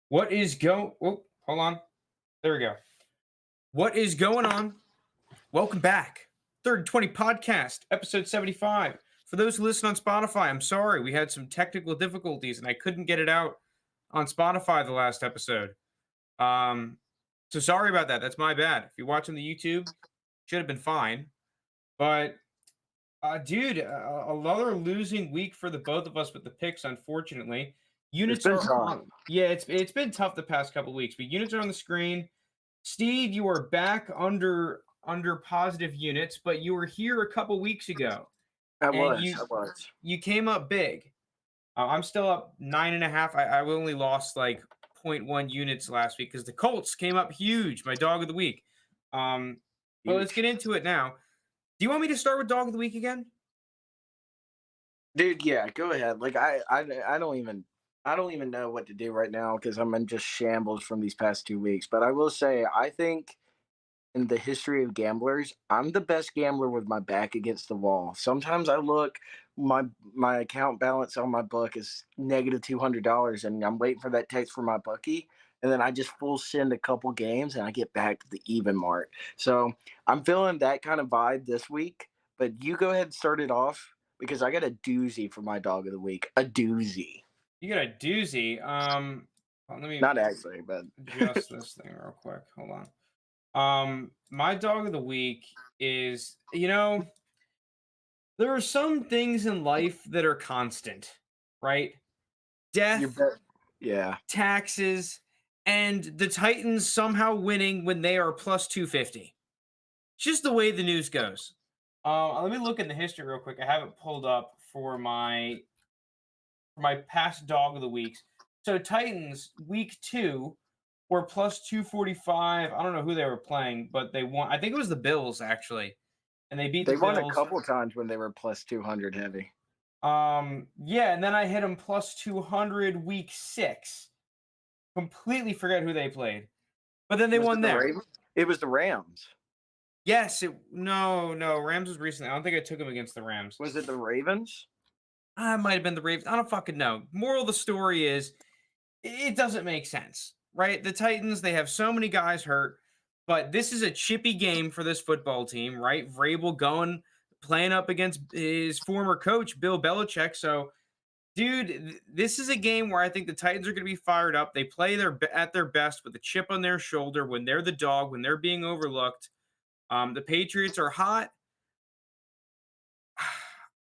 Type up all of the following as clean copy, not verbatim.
What is go? Oh, hold on. There we go. What is going on? Welcome back. Third and 20 podcast, episode 75. For those who listen on Spotify, I'm sorry. We had some technical difficulties and I couldn't get it out on Spotify the last episode. Um, so sorry about that. That's my bad. If you're watching the YouTube, should have been fine. But dude, another losing week for the both of us with the picks, unfortunately. It's Units been are tough. on. Yeah, it's been tough the past couple weeks, but units are on the screen. Steed, you are back under positive units, but you were here a couple weeks ago, I and was. you I was. you came up big. I'm still up 9.5. I only lost like zero point 0.1 units last week because the Colts came up huge. My dog of the week. But let's Huge. get into it now. Do you want me to start with dog of the week again? Dude, yeah, go ahead. Like I don't even know what to do right now because I'm in just shambles from these past 2 weeks. But I will say, I think in the history of gamblers, I'm the best gambler with my back against the wall. Sometimes I look, my account balance on my book is negative $200, and I'm waiting for that text from my bookie, and then I just full send a couple games, and I get back to the even mark. So I'm feeling that kind of vibe this week. But you go ahead and start it off because I got a doozy for my dog of the week. A doozy, You got a doozy. Let me not actually, but adjust this thing real quick. Hold on. My dog of the week is, there are some things in life that are constant, right? you Death, bet. Yeah. taxes, and the Titans somehow winning when they are plus 250. It's just the way the news goes. Let me look in the history real quick. I have it pulled up for my past dog of the weeks. So Titans week 2 were plus 245. I don't know who they were playing, but they won. I think it was the Bills actually, and they beat the They won a Bills. couple times when they were plus 200 heavy. Yeah, and then I hit them plus 200 week 6. Completely forget who they played, but then they Was won it the there. Ravens? It was the Rams. Yes, no, Rams was recently. I don't think I took them against the Rams. Was it the Ravens? I might have been the Ravens. I don't fucking know. Moral of the story is it doesn't make sense, right? The Titans, they have so many guys hurt, but this is a chippy game for this football team, right? Vrabel going playing up against his former coach, Bill Belichick. So, dude, this is a game where I think the Titans are going to be fired up. They play at their best with a chip on their shoulder when they're the dog, when they're being overlooked. The Patriots are hot.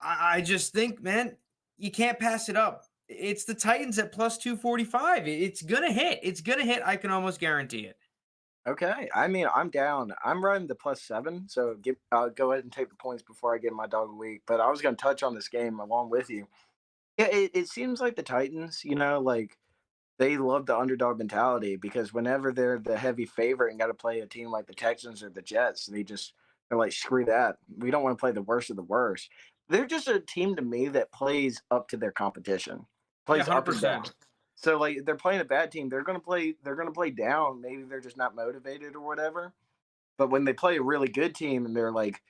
I just think, man, you can't pass it up. It's the Titans at plus 245. It's going to hit. It's going to hit. I can almost guarantee it. Okay. I mean, I'm down. I'm running the +7, so I'll go ahead and take the points before I get my dog of the week. But I was going to touch on this game along with you. Yeah, it seems like the Titans, like they love the underdog mentality because whenever they're the heavy favorite and got to play a team like the Texans or the Jets, they're like, screw that. We don't want to play the worst of the worst. They're just a team to me that plays up to their competition, Yeah, plays up and down. 100%. So like they're playing a bad team, they're gonna play down. Maybe they're just not motivated or whatever. But when they play a really good team and they're like,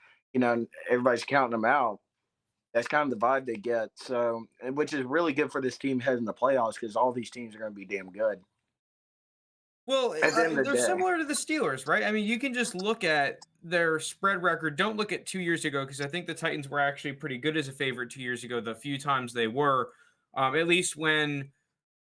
everybody's counting them out, that's kind of the vibe they get. So, which is really good for this team heading the playoffs because all these teams are going to be damn good Well, at the end of the they're day. similar to the Steelers, right? I mean, you can just look at their spread record. Don't look at 2 years ago because I think the Titans were actually pretty good as a favorite 2 years ago. The few times they were, at least when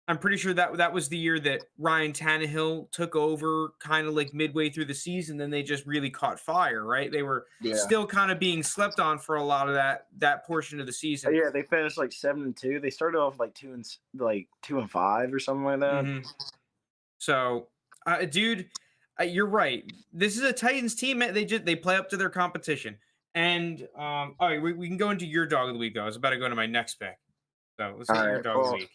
I'm pretty sure that was the year that Ryan Tannehill took over kind of like midway through the season. Then they just really caught fire, right? They were Yeah. still kind of being slept on for a lot of that portion of the season. Yeah, they finished like 7-2. They started off like 2-5 or something like that. hmm So, dude, you're right. This is a Titans team. Man, they play up to their competition. And all right, we can go into your dog of the week though. I was about to go to my next pick. So let's hit All your right. dog of the Well, week.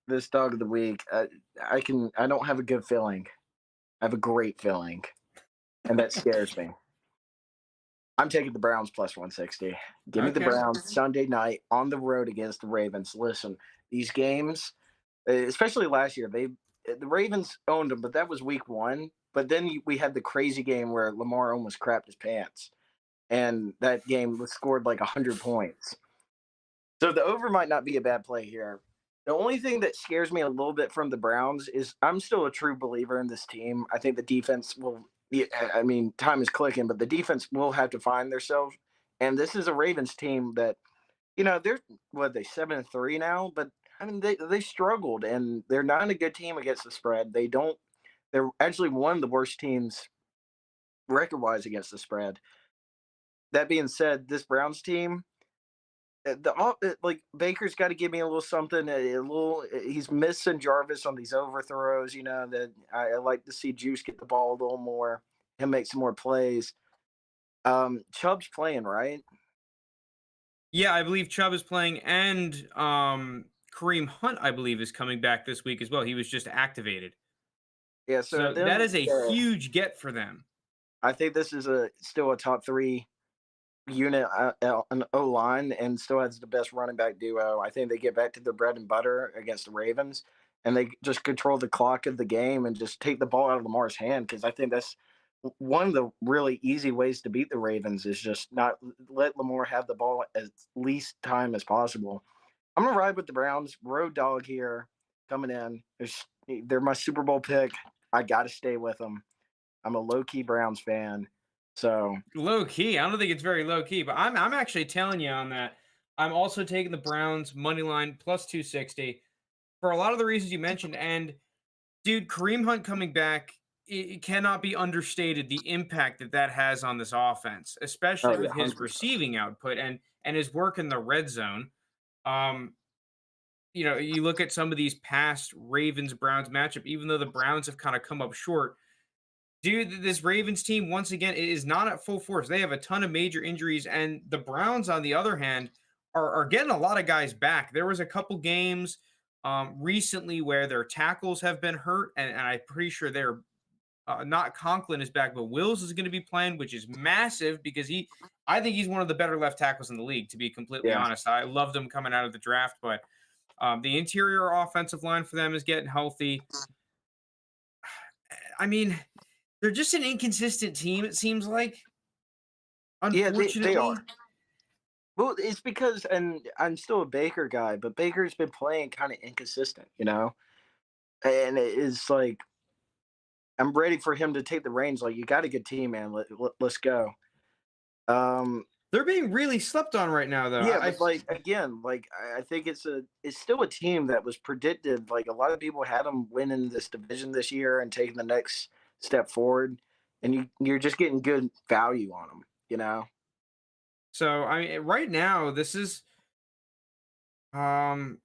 this dog of the week, I don't have a good feeling. I have a great feeling, and that scares me. I'm taking the Browns +160. Give me the Okay. Browns Sunday night on the road against the Ravens. Listen, these games, especially last year, the Ravens owned them, but that was week 1. But then we had the crazy game where Lamar almost crapped his pants, and that game was scored like 100 points. So the over might not be a bad play here. The only thing that scares me a little bit from the Browns is I'm still a true believer in this team. I think the defense will. Yeah, I mean, time is clicking, but the defense will have to find themselves. And this is a Ravens team that they're what they 7-3 now, but I mean they struggled and they're not a good team against the spread. They don't. They're actually one of the worst teams record wise against the spread. That being said, this Browns team like Baker's got to give me a little something, a little. He's missing Jarvis on these overthrows. That I like to see Juice get the ball a little more, him make some more plays. Chubb's playing, right? Yeah, I believe Chubb is playing, and Kareem Hunt, I believe, is coming back this week as well. He was just activated. Yeah. So So that then, is a huge get for them. I think this is still a top three unit an O line and still has the best running back duo. I think they get back to their bread and butter against the Ravens, and they just control the clock of the game and just take the ball out of Lamar's hand because I think that's one of the really easy ways to beat the Ravens is just not let Lamar have the ball as least time as possible. I'm gonna ride with the Browns. Road dog here coming in. They're my Super Bowl pick. I got to stay with them. I'm a low key Browns fan, so Low key. I don't think it's very low key, but I'm actually telling you on that. I'm also taking the Browns money line plus 260 for a lot of the reasons you mentioned. And dude, Kareem Hunt coming back, it cannot be understated the impact that that has on this offense, oh especially yeah, with his 100%. receiving output and his work in the red zone. Um, you look at some of these past Ravens Browns matchup, even though the Browns have kind of come up short. Dude, this Ravens team once again is not at full force. They have a ton of major injuries, and the Browns, on the other hand, are getting a lot of guys back. There was a couple games recently where their tackles have been hurt, and I'm pretty sure they're not Conklin is back, but Wills is going to be playing, which is massive because I think he's one of the better left tackles in the league. To be completely Yeah. honest, I loved him coming out of the draft, but the interior offensive line for them is getting healthy. I mean, they're just an inconsistent team, it seems like, Yeah, they are. unfortunately. Well, it's because, and I'm still a Baker guy, but Baker's been playing kind of inconsistent. And it's like I'm ready for him to take the reins. Like you got a good team, man. Let's go. Um, They're being really slept on right now, though. yeah, but like again, like I think it's still a team that was predicted. Like a lot of people had them winning this division this year and taking the next step forward, and you're just getting good value on them. So I mean, right now, this is um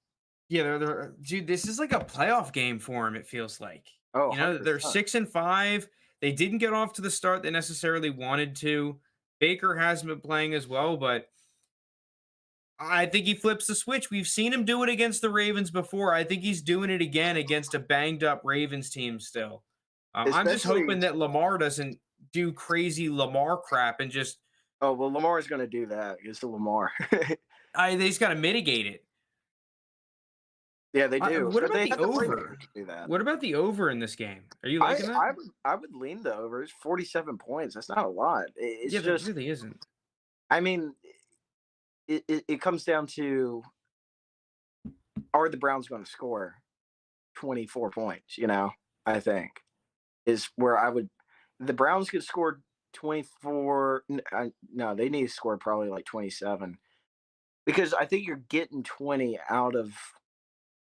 yeah, they're dude, this is like a playoff game for them, it feels like. Oh, They're 100%. 6-5. They didn't get off to the start they necessarily wanted to. Baker hasn't been playing as well, but I think he flips the switch. We've seen him do it against the Ravens before. I think he's doing it again against a banged up Ravens team still. I'm just Especially hoping that Lamar doesn't do crazy Lamar crap and just Oh, well, Lamar is gonna do that. It's the Lamar. they just got to mitigate it. Yeah, they do, What but about they the have the over? playmakers to do that. What about the over in this game? Are you I liking that? I would I would lean the over. It's 47 points. That's not a lot. It's Yeah, that just, really isn't. I mean, it comes down to are the Browns going to score 24 points? I think is where I would. The Browns could score 24. No, they need to score probably like 27 because I think you're getting 20 out of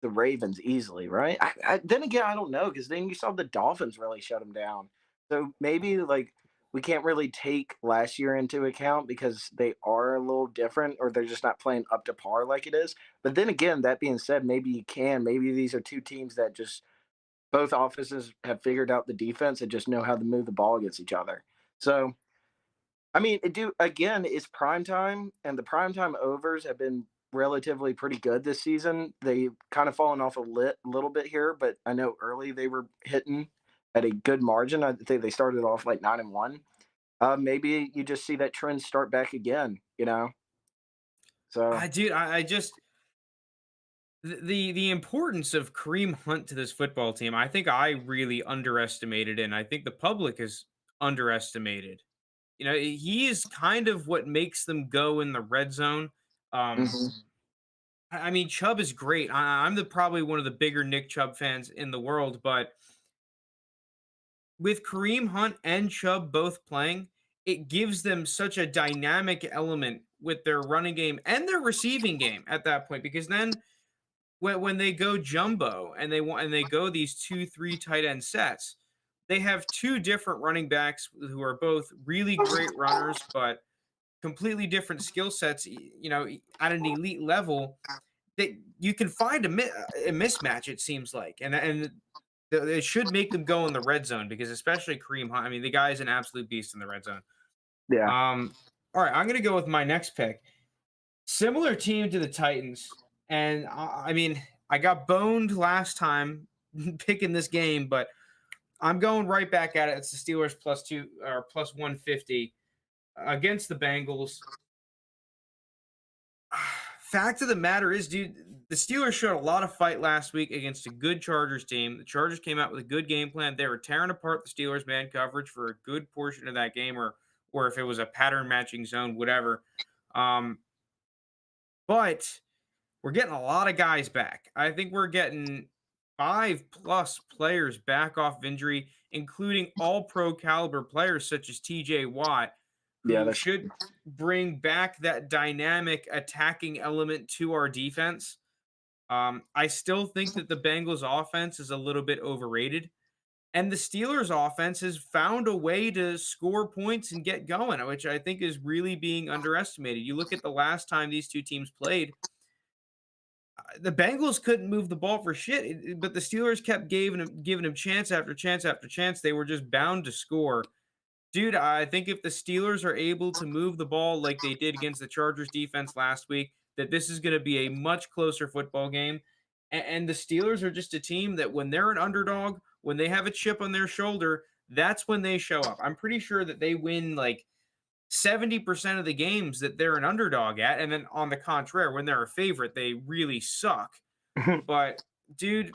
the Ravens easily, right? Then again, I don't know because then you saw the Dolphins really shut them down. So maybe like we can't really take last year into account because they are a little different or they're just not playing up to par like it is. But then again, that being said, maybe you can. Maybe these are two teams that just both offices have figured out the defense and just know how to move the ball against each other. So I mean, it's prime time, and the prime time overs have been relatively pretty good this season. They kind of fallen off little bit here, but I know early they were hitting at a good margin. I think they started off like 9-1. Maybe you just see that trend start back again. So I just the importance of Kareem Hunt to this football team. I think I really underestimated, and I think the public is underestimated. He is kind of what makes them go in the red zone. Um, mhm. I mean, Chubb is great. I'm probably one of the bigger Nick Chubb fans in the world, but with Kareem Hunt and Chubb both playing, it gives them such a dynamic element with their running game and their receiving game at that point. Because then when they go jumbo and they go these 2-3 tight end sets, they have two different running backs who are both really great runners, but completely different skill sets. At an elite level, that you can find a mismatch. It seems like, and it should make them go in the red zone because especially Kareem Hunt. I mean, the guy is an absolute beast in the red zone. Yeah. All right, I'm gonna go with my next pick. Similar team to the Titans, and I mean, I got boned last time picking this game, but I'm going right back at it. It's the Steelers +2 or +150 against the Bengals. Fact of the matter is, dude, the Steelers showed a lot of fight last week against a good Chargers team. The Chargers came out with a good game plan. They were tearing apart the Steelers man coverage for a good portion of that game, or if it was a pattern matching zone, whatever. Um, but we're getting a lot of guys back. I think we're getting 5+ players back off of injury, including all pro caliber players such as TJ Watt, Yeah, who that's should bring back that dynamic attacking element to our defense. I still think that the Bengals offense is a little bit overrated. And the Steelers offense has found a way to score points and get going, which I think is really being underestimated. You look at the last time these two teams played, the Bengals couldn't move the ball for shit, but the Steelers kept giving them chance after chance after chance. They were just bound to score. Dude, I think if the Steelers are able to move the ball like they did against the Chargers defense last week, that this is going to be a much closer football game. And the Steelers are just a team that when they're an underdog, when they have a chip on their shoulder, that's when they show up. I'm pretty sure that they win like 70% of the games that they're an underdog at. And then on the contrary, when they're a favorite, they really suck. But dude,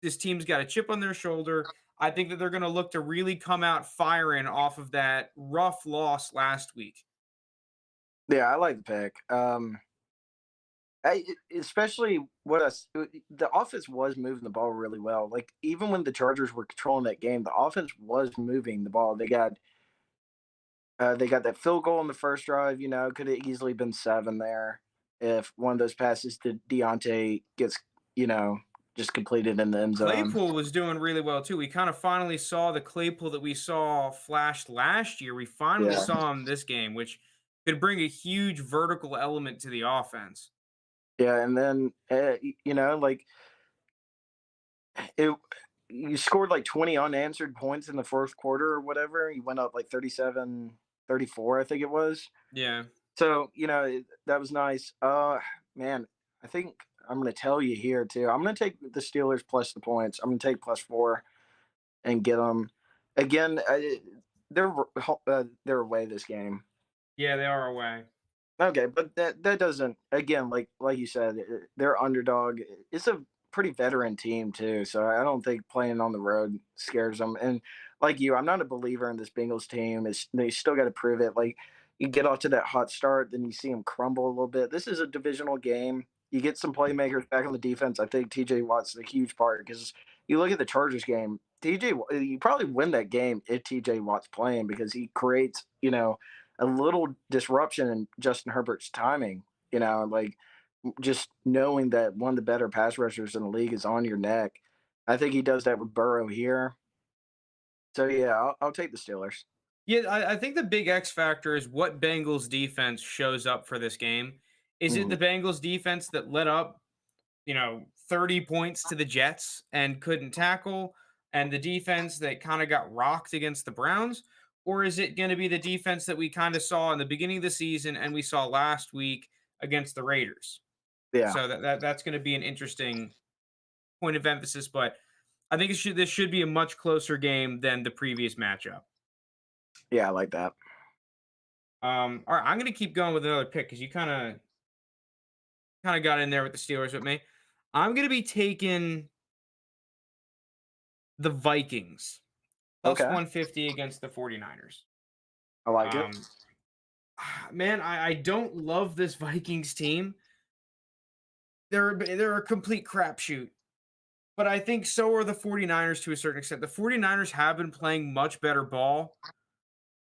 this team's got a chip on their shoulder. I think that they're going to look to really come out firing off of that rough loss last week. yeah, I like the pick. Especially the offense was moving the ball really well. Like even when the Chargers were controlling that game, the offense was moving the ball. They got that field goal in the first drive. Could have easily been 7 there if one of those passes to Deontay gets you know just completed in the end zone. Claypool was doing really well too. We kind of finally saw the Claypool that we saw flashed last year. We finally Yeah, saw him this game, which could bring a huge vertical element to the offense. yeah, and then like it. You scored like 20 unanswered points in the fourth quarter or whatever. You went up like 37-34, I think it was. Yeah. So, that was nice. Man, I think I'm going to tell you here too. I'm going to take the Steelers plus the points. I'm going to take +4 and get them. Again, they're away this game. Yeah, they are away. Okay, but that doesn't, again, like you said, they're underdog. It's a pretty veteran team too, so I don't think playing on the road scares them. And like you, I'm not a believer in this Bengals team. They still got to prove it. Like you get off to that hot start, then you see them crumble a little bit. This is a divisional game. You get some playmakers back on the defense. I think TJ Watt's a huge part because you look at the Chargers game. You probably win that game if TJ Watt's playing because he creates, a little disruption in Justin Herbert's timing. Like just knowing that one of the better pass rushers in the league is on your neck. I think he does that with Burrow here. So yeah, I'll take the Steelers. Yeah, I think the big X factor is what Bengals defense shows up for this game. Is it Mhm. the Bengals defense that let up, 30 points to the Jets and couldn't tackle, and the defense that kind of got rocked against the Browns? Or is it going to be the defense that we kind of saw in the beginning of the season and we saw last week against the Raiders? Yeah, So that's going to be an interesting point of emphasis, but I think this should be a much closer game than the previous matchup. yeah, I like that. All right, I'm gonna keep going with another pick because you kind of got in there with the Steelers with me. I'm gonna be taking the Vikings plus Okay, 150 against the 49ers. I like it. Man, I don't love this Vikings team. they're a complete crapshoot. But I think so are the 49ers to a certain extent. The 49ers have been playing much better ball,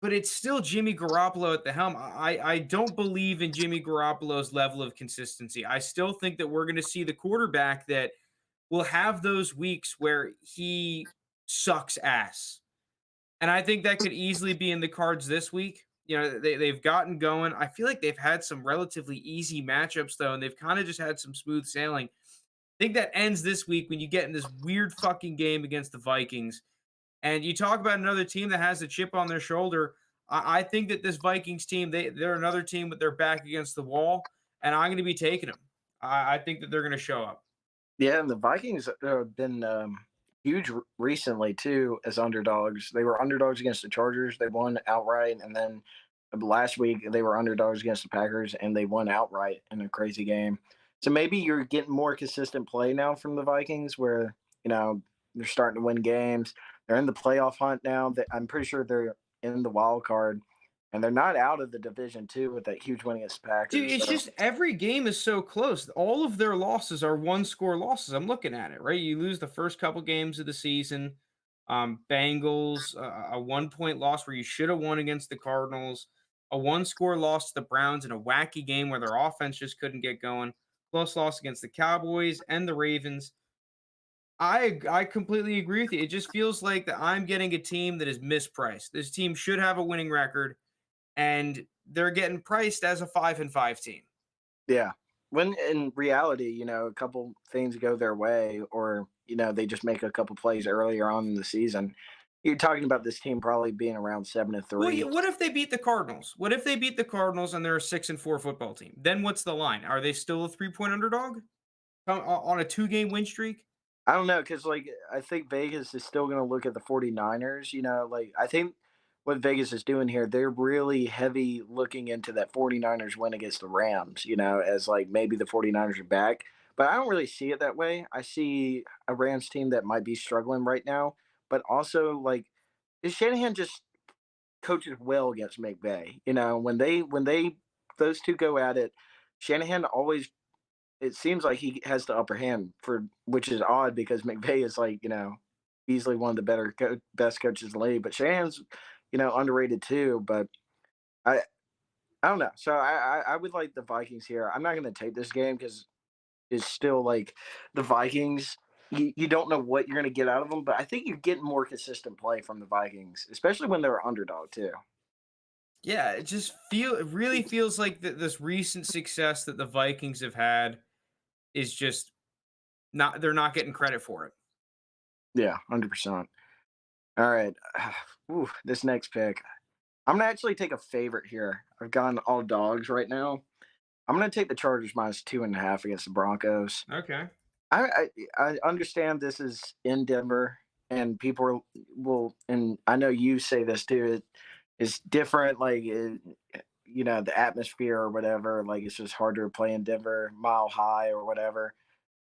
but it's still Jimmy Garoppolo at the helm. I don't believe in Jimmy Garoppolo's level of consistency. I still think that we're going to see the quarterback that will have those weeks where he sucks ass. And I think that could easily be in the cards this week. They've gotten going. I feel like they've had some relatively easy matchups, though, and they've kind of just had some smooth sailing. I think that ends this week when you get in this weird fucking game against the Vikings. And you talk about another team that has a chip on their shoulder. I think that this Vikings team, they're another team with their back against the wall, and I'm going to be taking them. I think that they're going to show up. Yeah, and the Vikings have been huge recently too as underdogs. They were underdogs against the Chargers. They won outright, and then last week they were underdogs against the Packers, and they won outright in a crazy game. So maybe you're getting more consistent play now from the Vikings, where they're starting to win games. They're in the playoff hunt now. I'm pretty sure they're in the wild card, and they're not out of the division too with that huge win against the Dude, Packers. it's So just every game is so close. All of their losses are one score losses. I'm looking at it, right? You lose the first couple games of the season. Bengals, a 1 point loss where you should have won against the Cardinals, a one score loss to the Browns in a wacky game where their offense just couldn't get going. Close loss against the Cowboys and the Ravens. I completely agree with you. It just feels like that I'm getting a team that is mispriced. This team should have a winning record, and they're getting priced as a 5-5 team. yeah. When in reality, a couple things go their way, or they just make a couple plays earlier on in the season. You're talking about this team probably being around seven to Well, three. what if they beat the Cardinals? What if they beat the Cardinals and they're a 6-4 football team? Then what's the line? Are they still a 3 point underdog on a 2 game win streak? I don't know, because I think Vegas is still going to look at the 49ers. I think what Vegas is doing here, they're really heavy looking into that 49ers win against the Rams, as like maybe the 49ers are back. But I don't really see it that way. I see a Rams team that might be struggling right now, but also like is Shanahan just coaches well against McVay. When they those two go at it, Shanahan always it seems like he has the upper hand for which is odd because McVay is like easily one of the best coaches in the league. But Shanahan's underrated too. But I I don't know. So I would like the Vikings here. I'm not going to take this game because it's still like the Vikings. You don't know what you're going to get out of them, but I think you're getting more consistent play from the Vikings, especially when they're underdog too. Yeah, it really feels like this recent success that the Vikings have had is just not they're not getting credit for it. Yeah, 100%. All right. Ooh, this next pick. I'm gonna actually take a favorite here. I've gone all dogs right now. I'm gonna take the Chargers -2.5 against the Broncos. Okay. I understand this is in Denver, and will, and I know you say this too. It's different, like the atmosphere or whatever. Like it's just harder to play in Denver, mile high or whatever.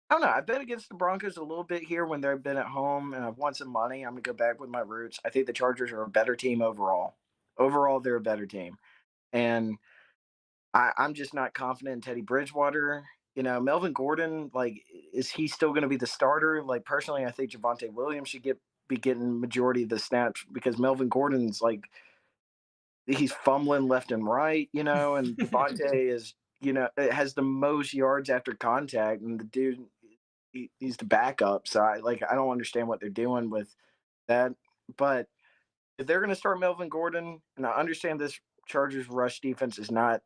I don't know. I bet against the Broncos a little bit here when they've been at home, and I've won some money. I'm gonna go back with my roots. I think the Chargers are a better team overall. Overall, they're a better team, and I'm just not confident in Teddy Bridgewater. Melvin Gordon, like, is he still going to be the starter? Like, personally, I think Javante Williams should be getting majority of the snaps because Melvin Gordon's like he's fumbling left and right, and Javante is, has the most yards after contact, and the dude he's the backup. So I don't understand what they're doing with that. But if they're going to start Melvin Gordon, and I understand this Chargers rush defense is not,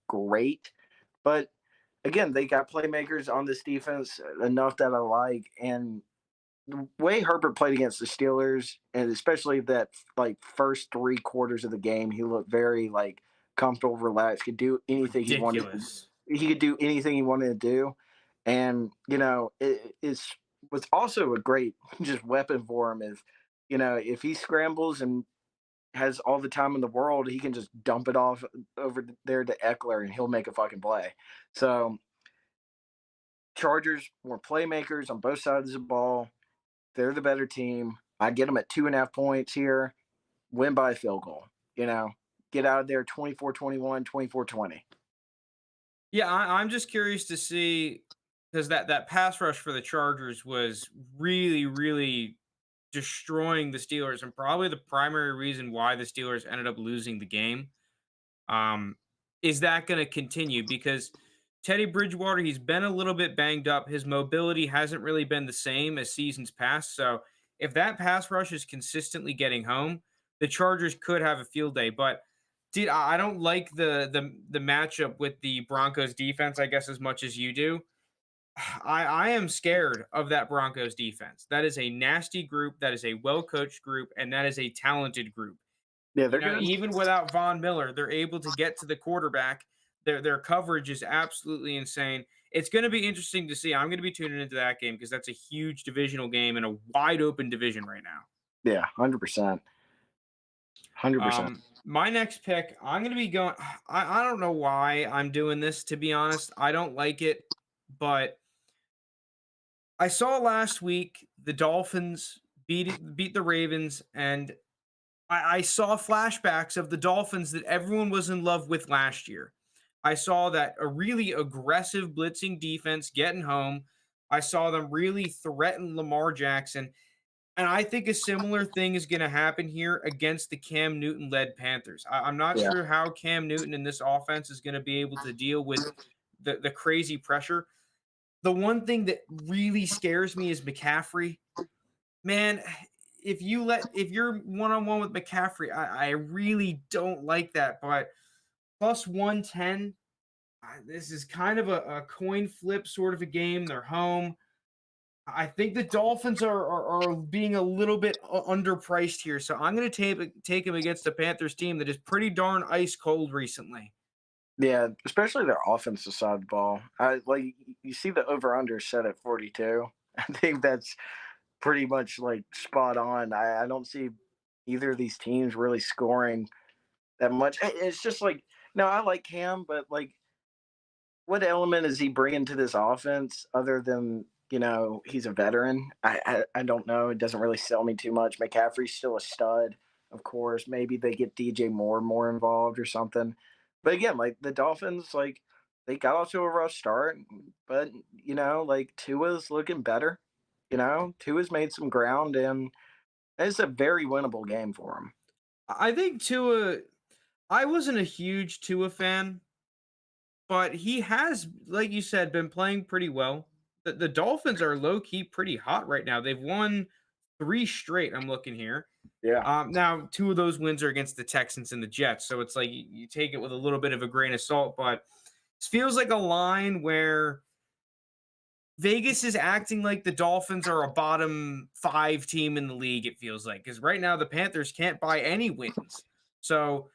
great, but again, they got playmakers on this defense enough that I like. And the way Herbert played against the Steelers, and especially that like first 3 quarters of the game, he looked very like comfortable, relaxed, could do anything he wanted. Ridiculous. He could do anything he wanted to do, and it's was also a great just weapon for him. If he scrambles and has all the time in the world, he can just dump it off over there to Eckler, and he'll make a fucking play. So Chargers more playmakers on both sides of the ball. They're the better team. I get them at 2.5 points here. Win by a field goal. Get out of there 24-21, 24-20. Yeah, I'm just curious to see. because that pass rush for the Chargers was really, really destroying the Steelers, and probably the primary reason why the Steelers ended up losing the game. Um, is that going to continue? Because Teddy Bridgewater, he's been a little bit banged up. His mobility hasn't really been the same as seasons past. So if that pass rush is consistently getting home, the Chargers could have a field day. But I don't like the matchup with the Broncos defense, I guess, as much as you do. I am scared of that Broncos defense. That is a nasty group. That is a well coached group, and that is a talented group. Yeah, You they're know, good. even without Von Miller, they're able to get to the quarterback. Their coverage is absolutely insane. It's going to be interesting to see. I'm going to be tuning into that game because that's a huge divisional game in a wide open division right now. Yeah, 100%. 100%. My next pick, I'm going to be going. I don't know why I'm doing this, to be honest. I don't like it, but I saw last week the Dolphins beat the Ravens, and I saw flashbacks of the Dolphins that everyone was in love with last year. I saw that a really aggressive blitzing defense getting home. I saw them really threaten Lamar Jackson. And I think a similar thing is going to happen here against the Cam Newton led Panthers. I'm not Yeah. sure how Cam Newton in this offense is going to be able to deal with the crazy pressure. The one thing that really scares me is McCaffrey. Man, if you're one-on-one with McCaffrey, I really don't like that. But plus 110, this is kind of a coin flip sort of a game. They're home. I think the Dolphins are being a little bit underpriced here. So I'm going to take him against the Panthers team that is pretty darn ice cold recently. Yeah, especially their offensive side of the ball. I like you see the over under set at 42. I think that's pretty much like spot on. I don't see either of these teams really scoring that much. It's just like no, I like Cam, but like what element is he bringing to this offense other than he's a veteran? I don't know. It doesn't really sell me too much. McCaffrey's still a stud, of course. Maybe they get DJ Moore more involved or something. But again, like the Dolphins, like they got off to a rough start, but like Tua's looking better. Tua's made some ground, and it's a very winnable game for him. I think Tua. I wasn't a huge Tua fan, but he has, like you said, been playing pretty well. The Dolphins are low key pretty hot right now. They've won 3 straight. I'm looking here. Yeah, Now 2 of those wins are against the Texans and the Jets, so it's like you take it with a little bit of a grain of salt. But it feels like a line where Vegas is acting like the Dolphins are a bottom 5 team in the league. It feels like because right now the Panthers can't buy any wins. So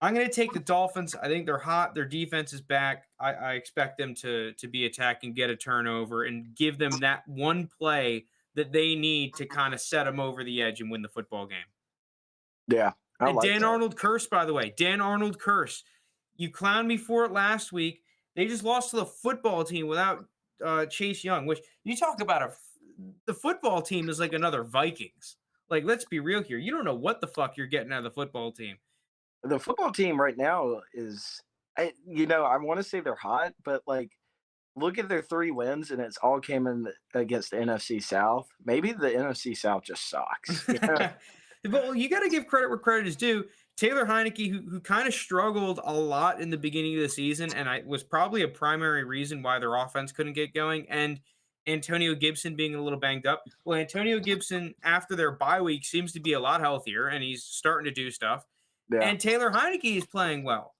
I'm going to take the Dolphins. I think they're hot. Their defense is back. I expect them to be attacking, get a turnover, and give them that one play that they need to kind of set them over the edge and win the football game. yeah, I And like Dan that. Arnold curse, by the way. Dan Arnold curse. You clowned me for it last week. They just lost to the football team without Chase Young, which you talk about the football team is like another Vikings. Like, let's be real here. You don't know what the fuck you're getting out of the football team. The football team right now is, I want to say they're hot, but like, look at their 3 wins, and it's all came in against the NFC South. Maybe the NFC South just sucks. But you got to give credit where credit is due. Taylor Heineke, who kind of struggled a lot in the beginning of the season, and I was probably a primary reason why their offense couldn't get going, and Antonio Gibson being a little banged up. Well, Antonio Gibson, after their bye week, seems to be a lot healthier, and he's starting to do stuff. Yeah, And Taylor Heineke is playing well.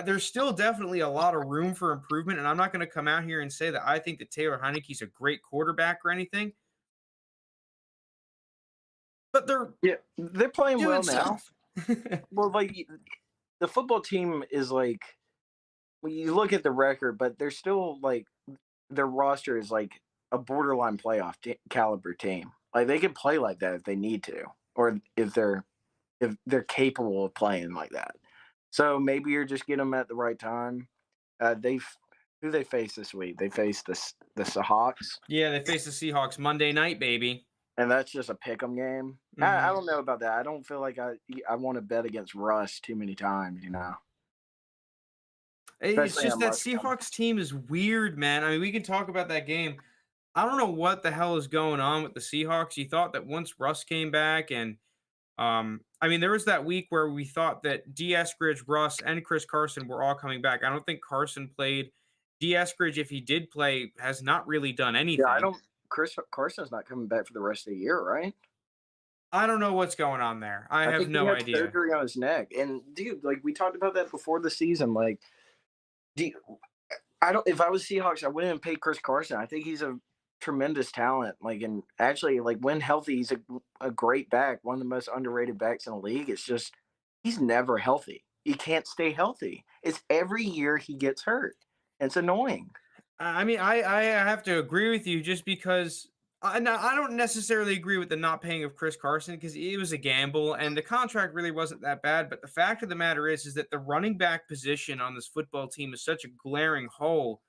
There's still definitely a lot of room for improvement, and I'm not going to come out here and say that I think that Taylor Heineke's a great quarterback or anything, but they're yeah, they're playing doing well now. stuff. Well, like the football team is like when you look at the record, but they're still like their roster is like a borderline playoff caliber team. Like they can play like that if they need to, or if they're capable of playing like that. So maybe you're just getting them at the right time. They who they face this week? They face the Seahawks, Yeah, they face the Seahawks Monday night, baby. and that's just a pick 'em game. I Hmm. don't know about that. I don't feel like I want to bet against Russ too many times. It's especially just on that Russ coming. Seahawks team is weird, man. I mean, we can talk about that game. I don't know what the hell is going on with the Seahawks. You thought that once Russ came back and I mean, there was that week where we thought that D. Eskridge, Russ, and Chris Carson were all coming back. I don't think Carson played. D. Eskridge, if he did play, has not really done Yeah, I anything. don't. Chris Carson's not coming back for the rest of the year, right? I don't know what's going on there. I I have think he no had idea. surgery on his neck. And dude, like we talked about that before the season. Like, do I don't. If I was Seahawks, I wouldn't have paid Chris Carson. I think he's a tremendous talent. Like, and actually, like when healthy, he's a great back, one of the most underrated backs in the league. It's just he's never healthy. He can't stay healthy. It's every year he gets hurt. It's annoying. I mean, I have to agree with you just because I don't necessarily agree with the not paying of Chris Carson because it was a gamble and the contract really wasn't that bad. But the fact of the matter is that the running back position on this football team is such a glaring hole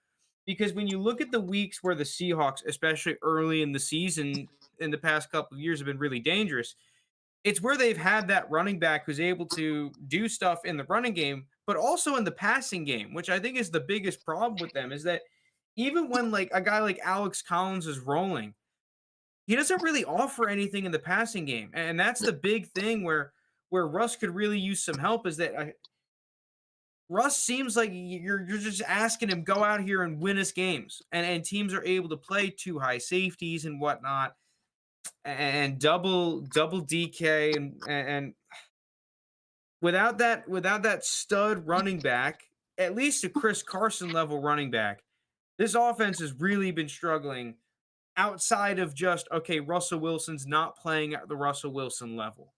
because when you look at the weeks where the Seahawks, especially early in the season in the past couple of years, have been really dangerous, it's where they've had that running back who's able to do stuff in the running game, but also in the passing game, which I think is the biggest problem with them is that even when like a guy like Alex Collins is rolling, he doesn't really offer anything in the passing game. And that's the big thing where Russ could really use some help is that Russ seems like you're just asking him go out here and win us games. And teams are able to play two high safeties and whatnot and double DK and without that stud running back, at least a Chris Carson level running back, this offense has really been struggling outside of just okay, Russell Wilson's not playing at the Russell Wilson level.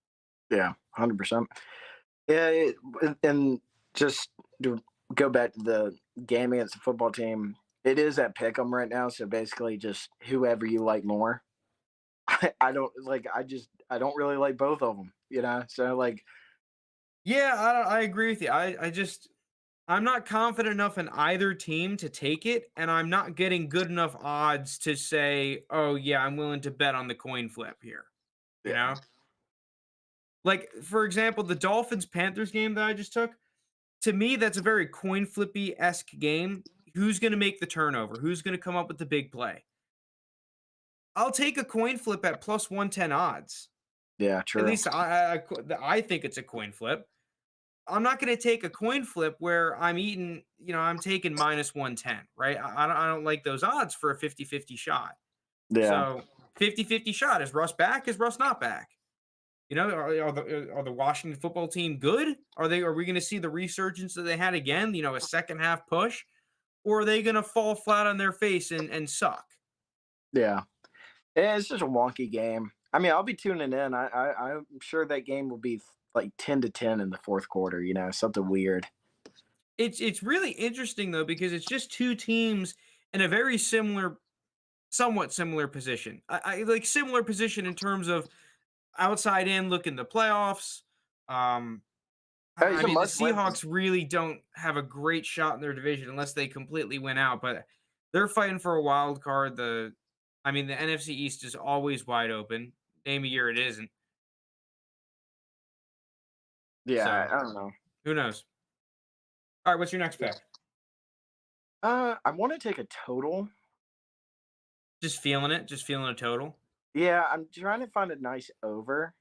Yeah, 100%. Yeah, and just to go back to the game against the football team, it is at pick'em right now. So basically, just whoever you like more. I don't like. I don't really like both of them. You know, so like, Yeah, I agree with you. I'm not confident enough in either team to take it, and I'm not getting good enough odds to say, oh yeah, I'm willing to bet on the coin flip here. You yeah, know? Like, for example, the Dolphins Panthers game that I just took, to me, that's a very coin flippy esque game. Who's going to make the turnover? Who's going to come up with the big play? I'll take a coin flip at plus 110 odds. yeah, At true. least I think it's a coin flip. I'm not going to take a coin flip where I'm eating, I'm taking minus 110, right? I don't like those odds for a 50-50 shot. Yeah, So 50-50 shot. Is Russ back? Is Russ not back? Are the Washington football team good? Are we going to see the resurgence that they had again? A second half push, or are they going to fall flat on their face and suck? yeah. Yeah, it's just a wonky game. I mean, I'll be tuning in. I'm sure that game will be like 10-10 in the fourth quarter. You know, something weird. It's really interesting though because it's just two teams in a very somewhat similar position. I like similar position in terms of outside in look in the playoffs. Um, It's I a mean, the must-win. Seahawks really don't have a great shot in their division unless they completely win out, but they're fighting for a wild card. The NFC East is always wide open. Name a year it isn't. Yeah, So I don't know. who knows? All right, what's your next Yeah. pick? I want to take a total. Just feeling a total. Yeah, I'm trying to find a nice over,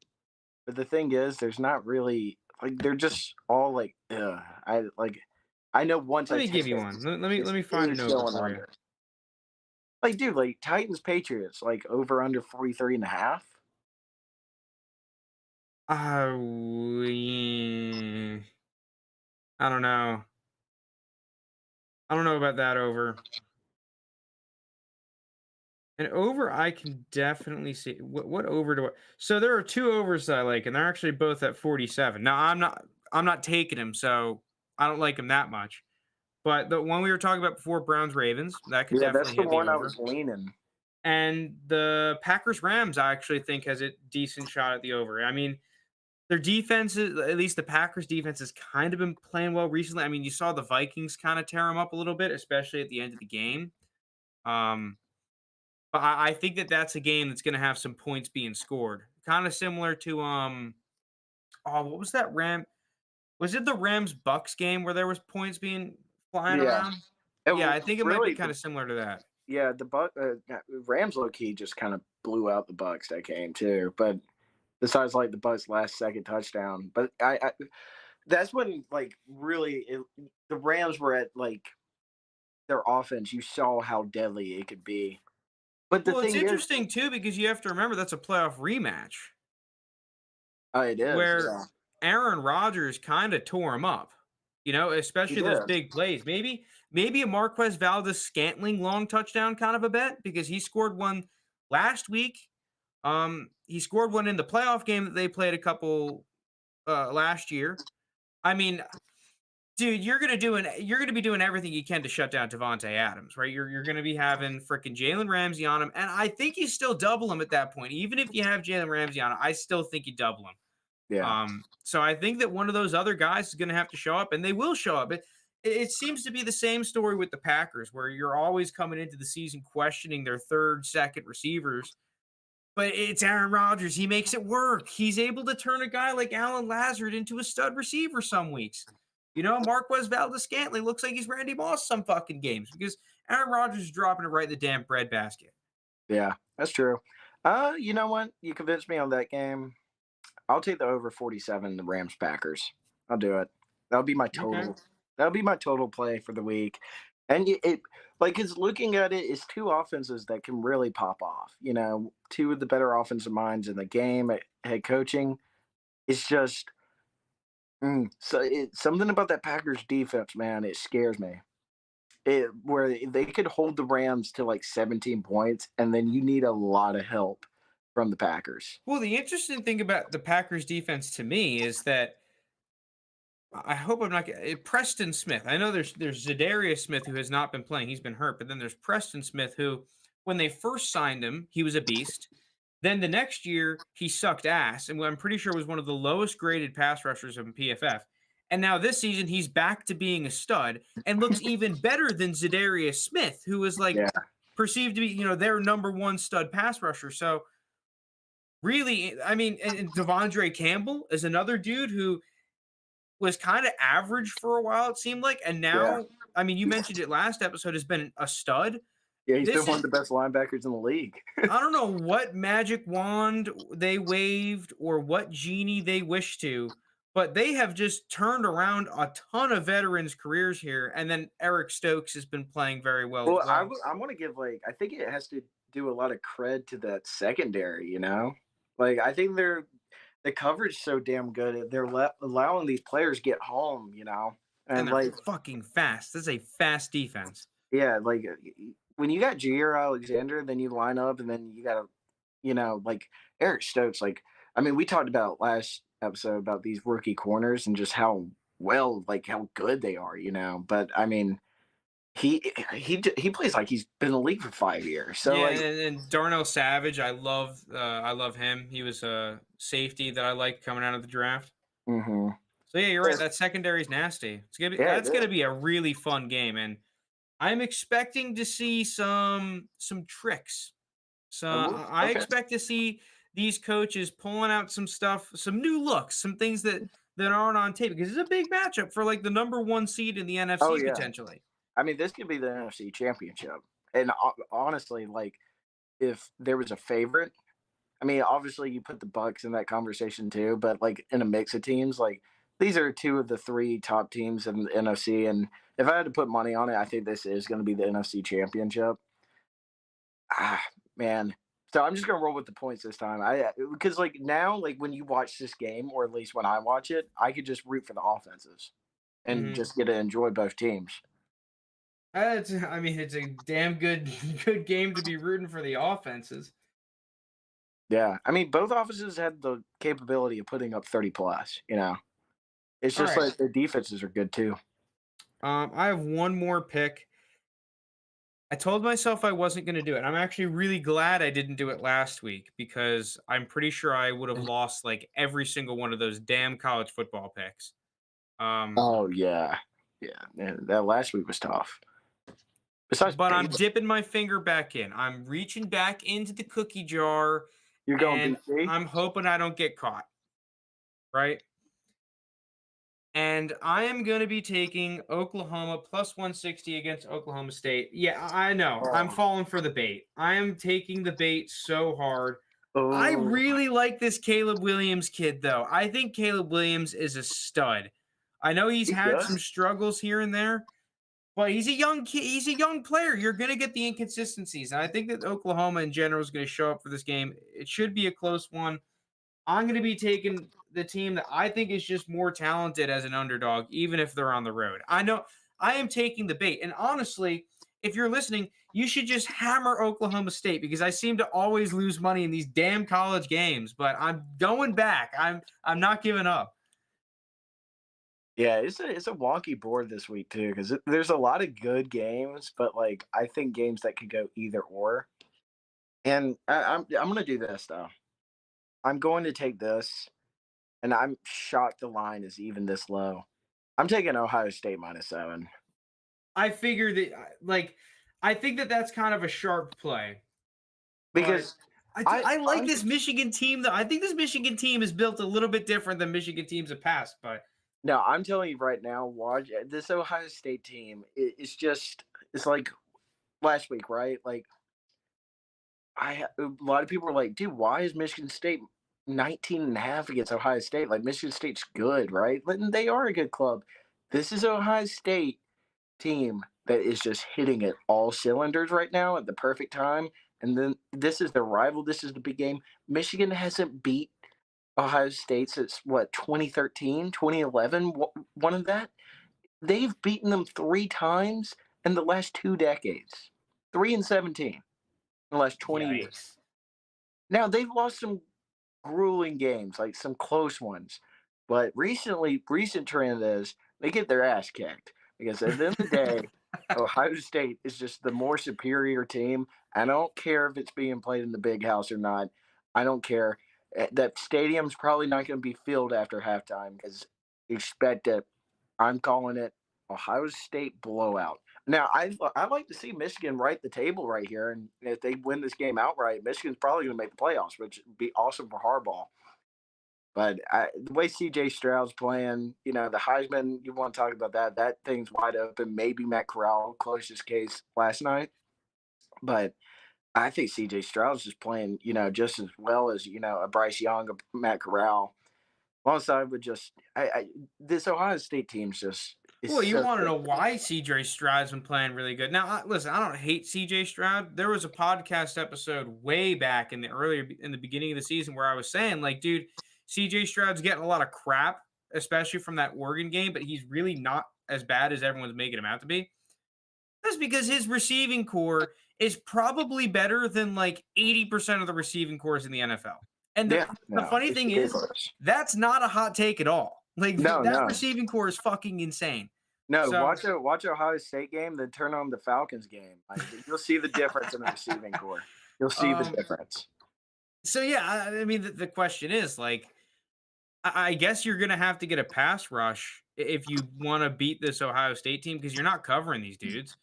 but the thing is, there's not really like they're just all like, ugh. I like. I know once Let I me take give you it, one. Let me it find an is over going for you. under. Like, dude, like Titans Patriots, like over under 43.5. Yeah. I don't know. I don't know about that over. An over, I can definitely see. What over do I? So there are two overs that I like, and they're actually both at 47. Now I'm not taking them, so I don't like them that much. But the one we were talking about before, Browns Ravens, that could Yeah, that's definitely the hit the one I was over. leaning. And the Packers Rams, I actually think has a decent shot at the over. I mean, their defense is, at least the Packers defense has kind of been playing well recently. I mean, you saw the Vikings kind of tear them up a little bit, especially at the end of the game. Um, but I think that that's a game that's going to have some points being scored, kind of similar to oh, what was that Ram? Was it the Rams Bucks game where there was points being flying Yeah. around? And Yeah, I think it might be really, kind of similar to that. yeah, Rams low key just kind of blew out the Bucks that game too. But besides like the Bucks' last second touchdown, but I that's when like really the Rams were at like their offense. You saw how deadly it could be. But the Well, it's thing is, interesting too because you have to remember that's a playoff rematch it is, where yeah, Aaron Rodgers kind of tore him up. he Especially those did, big plays. Maybe a Marquez Valdez Scantling long touchdown kind of a bet because he scored one last week. He scored one in the playoff game that they played a couple last year. I mean, dude, you're gonna be doing everything you can to shut down Devontae Adams, right? You're gonna be having freaking Jalen Ramsey on him, and I think you still double him at that point. Even if you have Jalen Ramsey on him, I still think you double him. yeah, So I think that one of those other guys is gonna have to show up, and they will show up. It seems to be the same story with the Packers, where you're always coming into the season questioning their third, second receivers. But it's Aaron Rodgers. He makes it work. He's able to turn a guy like Alan Lazard into a stud receiver some weeks. Marquez Valdez Scantling looks like he's Randy Moss some fucking games because Aaron Rodgers is dropping it right in the damn breadbasket. yeah. That's true. You know what? You convinced me on that game. I'll take the over 47, the Rams Packers. I'll do it. That'll be my Okay. total. That'll be my total play for the week. And it like it's looking at it, it's two offenses that can really pop off. Two of the better offensive minds in the game at head coaching. It's just something about that Packers defense, man. It scares me. Where they could hold the Rams to like 17 points, and then you need a lot of help from the Packers. Well, the interesting thing about the Packers defense to me is that I hope I'm not Preston Smith. I know there's Zadarius Smith who has not been playing. He's been hurt, but then there's Preston Smith who, when they first signed him, he was a beast. Then the next year he sucked ass, and I'm pretty sure was one of the lowest graded pass rushers in PFF. And now this season he's back to being a stud and looks even better than Zadarius Smith, who was like Yeah. perceived to be their number one stud pass rusher. So really, I mean, and Devondre Campbell is another dude who was kind of average for a while, it seemed like. And Yeah. now, I mean, you mentioned it last episode, has been a stud. Yeah, he's been This one of is, the best linebackers in the league. I don't know what magic wand they waved or what genie they wish to, but they have just turned around a ton of veterans' careers here. And then Eric Stokes has been playing very well as Well, well. I want to give I think it has to do a lot of cred to that secondary. Like I think the coverage so damn good. They're allowing these players get home, And and they're like fucking fast. This is a fast defense. yeah, like when you got Jair Alexander, then you line up, and then you got like Eric Stokes. Like I mean, we talked about last episode about these rookie corners and just how how good they are. But I mean he plays like he's been in the league for 5 years. So Yeah, like, and Darnell Savage, I love him. He was a safety that I liked coming out of the draft. hmm So yeah, you're right. That secondary is nasty. yeah, it That's gonna is. be a really fun game, and I'm expecting to see some tricks. So I Okay. expect to see these coaches pulling out some stuff, some new looks, some things that aren't on tape because it's a big matchup for like the number one seed in the Oh NFC yeah. potentially. I mean, this could be the NFC Championship. And honestly, like if there was a favorite, I mean, obviously you put the Bucks in that conversation too, but like in a mix of teams, like these are two of the three top teams in the NFC. And if I had to put money on it, I think this is going to be the NFC Championship. Ah, man. So I'm just gonna roll with the points this time. Because like now, like when you watch this game, or at least when I watch it, I could just root for the offenses and Mhm. just get to enjoy both teams. I mean, it's a damn good good game to be rooting for the offenses. Yeah, I mean, both offenses had the capability of putting up 30 plus. It's All just right. like their defenses are good too. I have one more pick. I told myself I wasn't going to do it. I'm actually really glad I didn't do it last week because I'm pretty sure I would have lost like every single one of those damn college football picks. Um, Oh yeah, yeah. Man, that last week was tough. Besides but I'm Baylor, dipping my finger back in. I'm reaching back into the cookie jar you're going and BC. I'm hoping I don't get caught. Right. And I am going to be taking Oklahoma plus 160 against Oklahoma State. Yeah, I know. I'm Oh, falling for the bait. I am taking the bait so hard. I oh, really like this Caleb Williams kid, though. I think Caleb Williams is a stud. I know he's he's had good. some struggles here and there, but he's a young kid. He's a young player. You're going to get the inconsistencies. And I think that Oklahoma in general is going to show up for this game. It should be a close one. I'm going to be taking the team that I think is just more talented as an underdog, even if they're on the road. I know I am taking the bait. And honestly, if you're listening, you should just hammer Oklahoma State because I seem to always lose money in these damn college games. But I'm going back. I'm not giving up. Yeah, it's a wonky board this week too because there's a lot of good games, but like I think games that could go either or. And I'm gonna do this though. I'm going to take this, and I'm shocked the line is even this low. I'm taking Ohio State -7 I figure that I think that that's kind of a sharp play, but because I like I'm this Michigan team though. I think this Michigan team is built a little bit different than Michigan teams have passed, but no, I'm telling you right now, watch this Ohio State team. It's just it's like last week, right? Like a lot of people are like, dude, why is Michigan State 19.5 against Ohio State? Like Michigan State's good, right? And they are a good club. This is Ohio State team that is just hitting it all cylinders right now at the perfect time. And then this is the rival. This is the big game. Michigan hasn't beat Ohio State since what 2013, 2011. One of that. They've beaten them 3 times in the last 2 decades. 3 and 17 in the last 20 years. yikes. Now they've lost some grueling games, like some close ones. But recent trend is they get their ass kicked because at the end of the day, Ohio State is just the more superior team. I don't care if it's being played in the big house or not. I don't care. That stadium's probably not going to be filled after halftime because expect it. I'm calling it Ohio State blowout. Now, I like to see Michigan right the table right here, and if they win this game outright, Michigan's probably going to make the playoffs, which would be awesome for Harbaugh. But the way C.J. Stroud's playing, the Heisman, you want to talk about that? That thing's wide open. Maybe Matt Corral closed his case last night, but I think C.J. Stroud's just playing, just as well as a Bryce Young, a Matt Corral. Alongside with just, this Ohio State team's just is Well, you so want to good. know why CJ Stroud's been playing really good. Now, listen, I don't hate CJ Stroud. There was a podcast episode way back in the beginning of the season where I was saying, like, dude, CJ Stroud's getting a lot of crap, especially from that Oregon game, but he's really not as bad as everyone's making him out to be. That's because his receiving core is probably better than like 80% of the receiving cores in the NFL. And Yeah, the no, funny it's thing is, ridiculous. that's not a hot take at all. Like No, that no. receiving core is fucking insane. No, So, watch Ohio State game, then turn on the Falcons game. Like, you'll see the difference in the receiving core. You'll see the um, difference. so yeah, I mean, the question is like, I guess you're gonna have to get a pass rush if you want to beat this Ohio State team because you're not covering these dudes.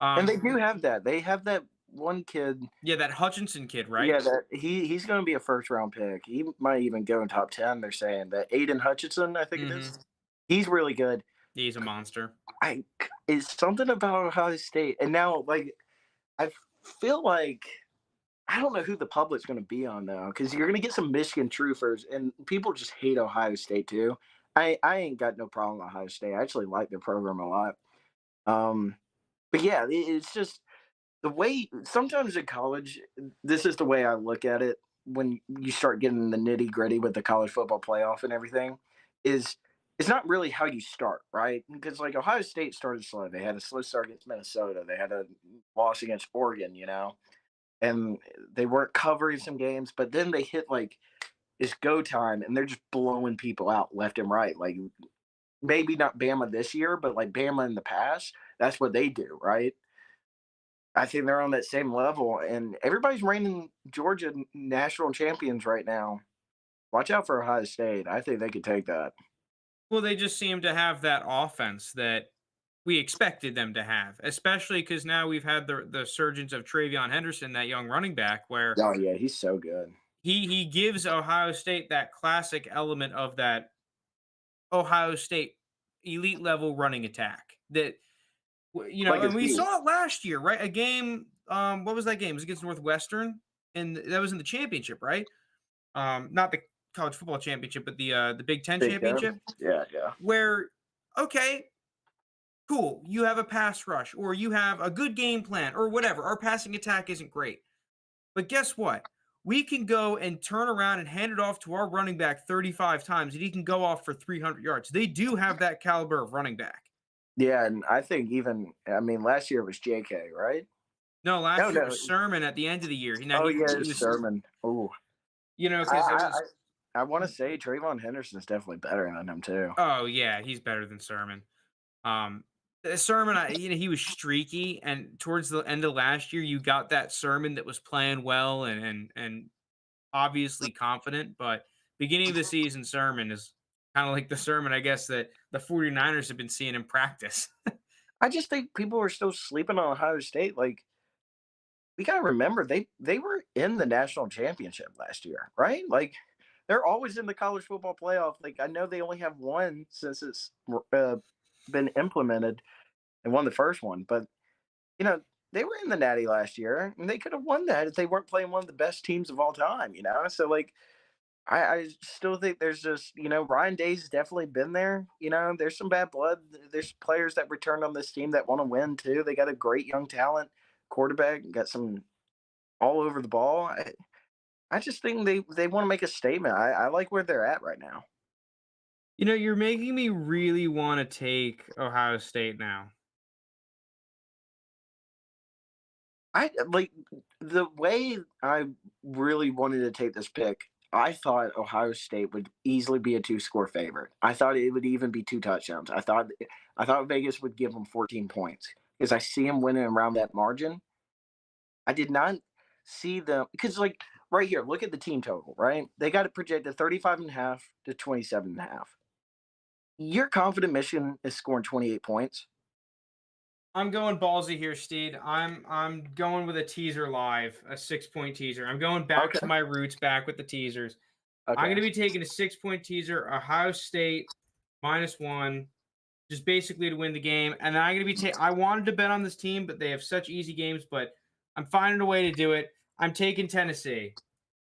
And they Um, do have that. They have that one kid. yeah, that Hutchinson kid, right? Yeah, that he's going to be a first round pick. He might even go in top 10. They're saying that Aiden Hutchinson, I think it Mm-hmm. is. He's really good. He's a monster. I It's something about Ohio State, and now like I feel like I don't know who the public's going to be on though, because you're going to get some Michigan truthers, and people just hate Ohio State too. I ain't got no problem with Ohio State. I actually like their program a lot. Um, but yeah, it's just the way sometimes in college, this is the way I look at it when you start getting the nitty gritty with the college football playoff and everything. Is it's not really how you start, right? Because like Ohio State started slow. They had a slow start against Minnesota. They had a loss against Oregon, and they weren't covering some games, but then they hit like it's go time and they're just blowing people out left and right. Like maybe not Bama this year, but like Bama in the past, that's what they do, right? I think they're on that same level, and everybody's reigning Georgia national champions right now. Watch out for Ohio State. I think they could take that. Well, they just seem to have that offense that we expected them to have, especially because now we've had the surgence of Travion Henderson, that young running back, where Oh yeah, he's so good. he gives Ohio State that classic element of that Ohio State elite level running attack that Like a and we Steed. saw it last year, right? A game, what was that game? It was against Northwestern, and that was in the championship, right? Not the college football championship, but the Big Ten Big Ten. championship, Yeah, yeah. where okay, cool, you have a pass rush or you have a good game plan or whatever. Our passing attack isn't great. But guess what? We can go and turn around and hand it off to our running back 35 times and he can go off for 300 yards. They do have that caliber of running back. Yeah, and I think even I mean last year it was JK, right? No, No, last year it no. was Sermon at the end of the year. Now Oh he yeah, he it's was, Sermon. Oh, I because it I, was I want to say Trayvon Henderson's definitely better than him too. oh yeah, he's better than Sermon. Um Sermon, he was streaky, and towards the end of last year, you got that Sermon that was playing well and obviously confident, but beginning of the season Sermon is kind of like the Sermon, I guess, that the 49ers have been seeing in practice. I just think people are still sleeping on Ohio State. Like we gotta remember they were in the national championship last year, right? Like they're always in the college football playoff. Like I know they only have one since it's uh, been implemented and won the first one, but you know they were in the Natty last year and they could have won that if they weren't playing one of the best teams of all time. So like I still think there's just Ryan Day's definitely been there. There's some bad blood. There's players that returned on this team that want to win too. They got a great young talent quarterback. Got some all over the ball. I just think they want to make a statement. I like where they're at right now. You're making me really want to take Ohio State now. I like the way I really wanted to take this pick. I thought Ohio State would easily be a two-score favorite. I thought it would even be two touchdowns. I thought Vegas would give them 14 points because I see them winning around that margin. I did not see them because like right here, look at the team total, right? They got it projected 35.5 to 27.5. You're confident Michigan is scoring 28 points? I'm going ballsy here, Steed. I'm going with a teaser live, a 6-point teaser. I'm going back to Okay. my roots, back with the teasers. I'm Okay. going to be taking a 6-point teaser, Ohio State -1, just basically to win the game. And then I'm going to be I wanted to bet on this team, but they have such easy games. But I'm finding a way to do it. I'm taking Tennessee.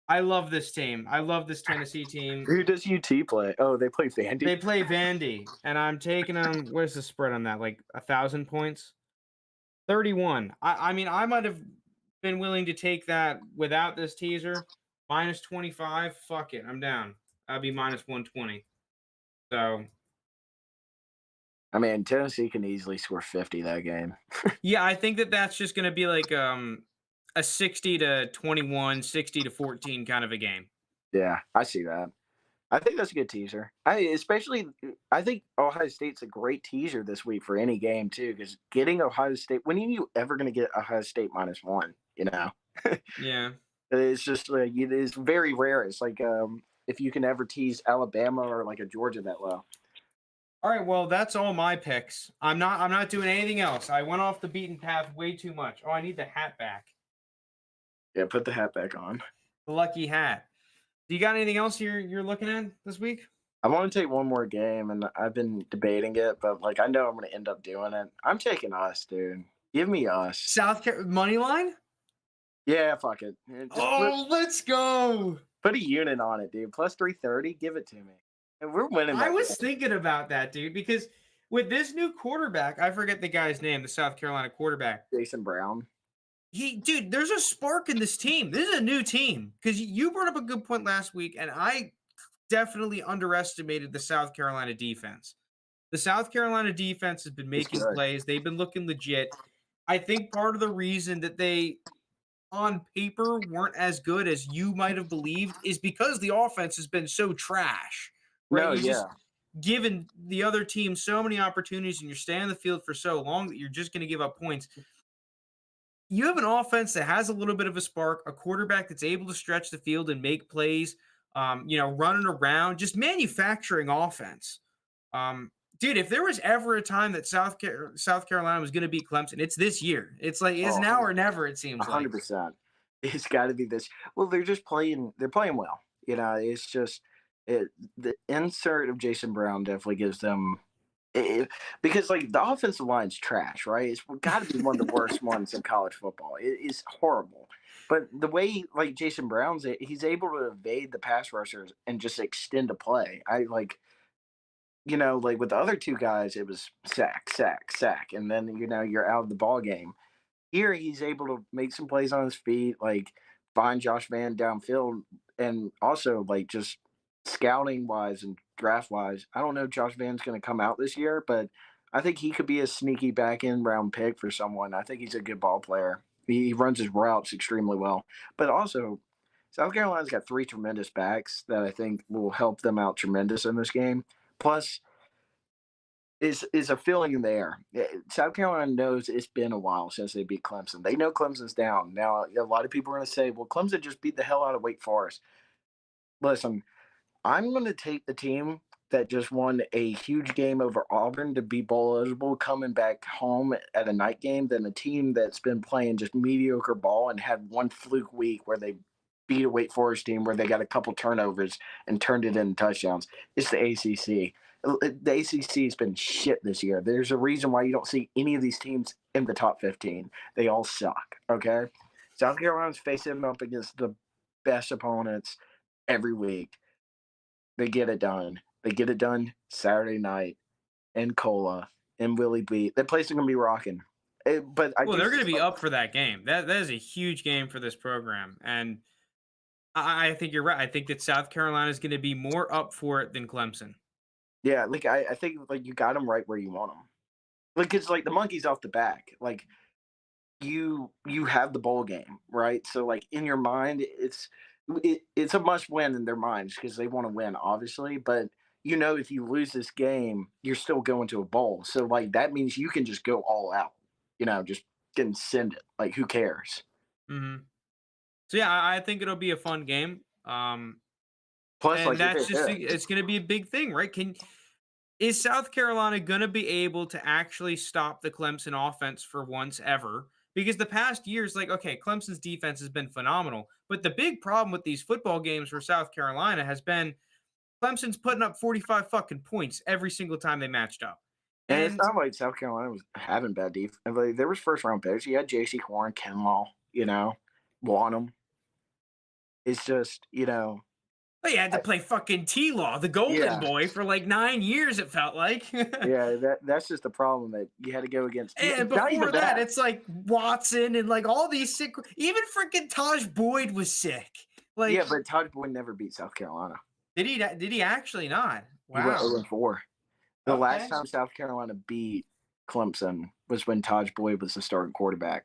I love this team. I love this Tennessee team. Who does UT play? Oh, they play Vandy. They play Vandy, and I'm taking them. Where's the spread on that? Like 1,000 points. 31. I mean, I might have been willing to take that without this teaser. -25. Fuck it. I'm down. I'll be -120. So, I mean, Tennessee can easily score 50 that game. yeah, I think that that's just going to be like a 60-21, 60-14 kind of a game. Yeah, I see that. I think that's a good teaser. I think Ohio State's a great teaser this week for any game too, because getting Ohio State. When are you ever going to get Ohio State -1? Yeah. It's just like it is very rare. It's like if you can ever tease Alabama or like a Georgia that low. All right, well, that's all my picks. I'm not doing anything else. I went off the beaten path way too much. Oh, I need the hat back. Yeah, put the hat back on. The lucky hat. Do you got anything else you're looking at this week? I want to take one more game, and I've been debating it, but like I know I'm going to end up doing it. I'm taking us, dude. Give me us. South Carolina money line? Yeah, fuck it. Let's go. Put a unit on it, dude. Plus 330. Give it to me. And we're winning. I was thinking about that, dude, because with this new quarterback, I forget the guy's name, the South Carolina quarterback. Jason Brown. Dude, there's a spark in this team. This is a new team because you brought up a good point last week, and I definitely underestimated the South Carolina defense. The South Carolina defense has been making plays. They've been looking legit. I think part of the reason that they, on paper, weren't as good as you might have believed is because the offense has been so trash, right? No, You yeah. just given the other team so many opportunities and you're staying on the field for so long that you're just going to give up points. You have an offense that has a little bit of a spark, a quarterback that's able to stretch the field and make plays, running around, just manufacturing offense. Dude, if there was ever a time that South Carolina was going to beat Clemson, it's this year. It's like it's now or never. It seems like 100%. It's got to be this. Well, they're just playing. They're playing well. It's just the insert of Jason Brown definitely gives them It, because like the offensive line's trash, right? It's got to be one of the worst ones in college football. It is horrible. But the way like Jason Brown's, he's able to evade the pass rushers and just extend a play. I like, like with the other two guys, it was sack, sack, sack, and then you're out of the ball game. Here, he's able to make some plays on his feet, like find Josh Van downfield, and also like just scouting wise and draft wise. I don't know if Josh Van's going to come out this year, but I think he could be a sneaky back end round pick for someone. I think he's a good ball player. He runs his routes extremely well, but also South Carolina's got three tremendous backs that I think will help them out tremendous in this game. Plus, is a feeling in the air. South Carolina knows it's been a while since they beat Clemson. They know Clemson's down. Now, a lot of people are going to say, well, Clemson just beat the hell out of Wake Forest. Listen, I'm going to take the team that just won a huge game over Auburn to be bowl eligible coming back home at a night game than a team that's been playing just mediocre ball and had one fluke week where they beat a Wake Forest team where they got a couple turnovers and turned it into touchdowns. It's the ACC. The ACC has been shit this year. There's a reason why you don't see any of these teams in the top 15. They all suck, okay? South Carolina's facing them up against the best opponents every week. They get it done. They get it done Saturday night in Cola, in Willie B. That place is going to be rocking. But Well, they're going to be up for that game. That is a huge game for this program, and I think you're right. I think that South Carolina is going to be more up for it than Clemson. Yeah, like I think like you got them right where you want them. Like it's like the monkey's off the back. Like you have the bowl game, right? So like in your mind, it's a must win in their minds because they want to win, obviously. But if you lose this game, you're still going to a bowl. So like that means you can just go all out. Just can send it. Like who cares? Hmm. So yeah, I think it'll be a fun game. Plus, And like if that's it just hits, it's going to be a big thing, right? Is South Carolina going to be able to actually stop the Clemson offense for once ever? Because the past years, like, okay, Clemson's defense has been phenomenal, but the big problem with these football games for South Carolina has been Clemson's putting up 45 fucking points every single time they matched up. and it's And not like South Carolina was having bad defense. Like, there was first round picks. You had J.C. Horn, Kinlaw, Wanham. It's just they had to play fucking T-Law, the golden yeah. boy, for like 9 years, it felt like. Yeah, that's just the problem that you had to go against. And Not even before that, that. it's like Watson and like all these sick. Even freaking Taj Boyd was sick. Yeah, Like, but Todd Boyd never beat South Carolina. did he? Did he actually not? He went Wow. 0-4. The last Okay. time South Carolina beat Clemson was when Taj Boyd was the starting quarterback.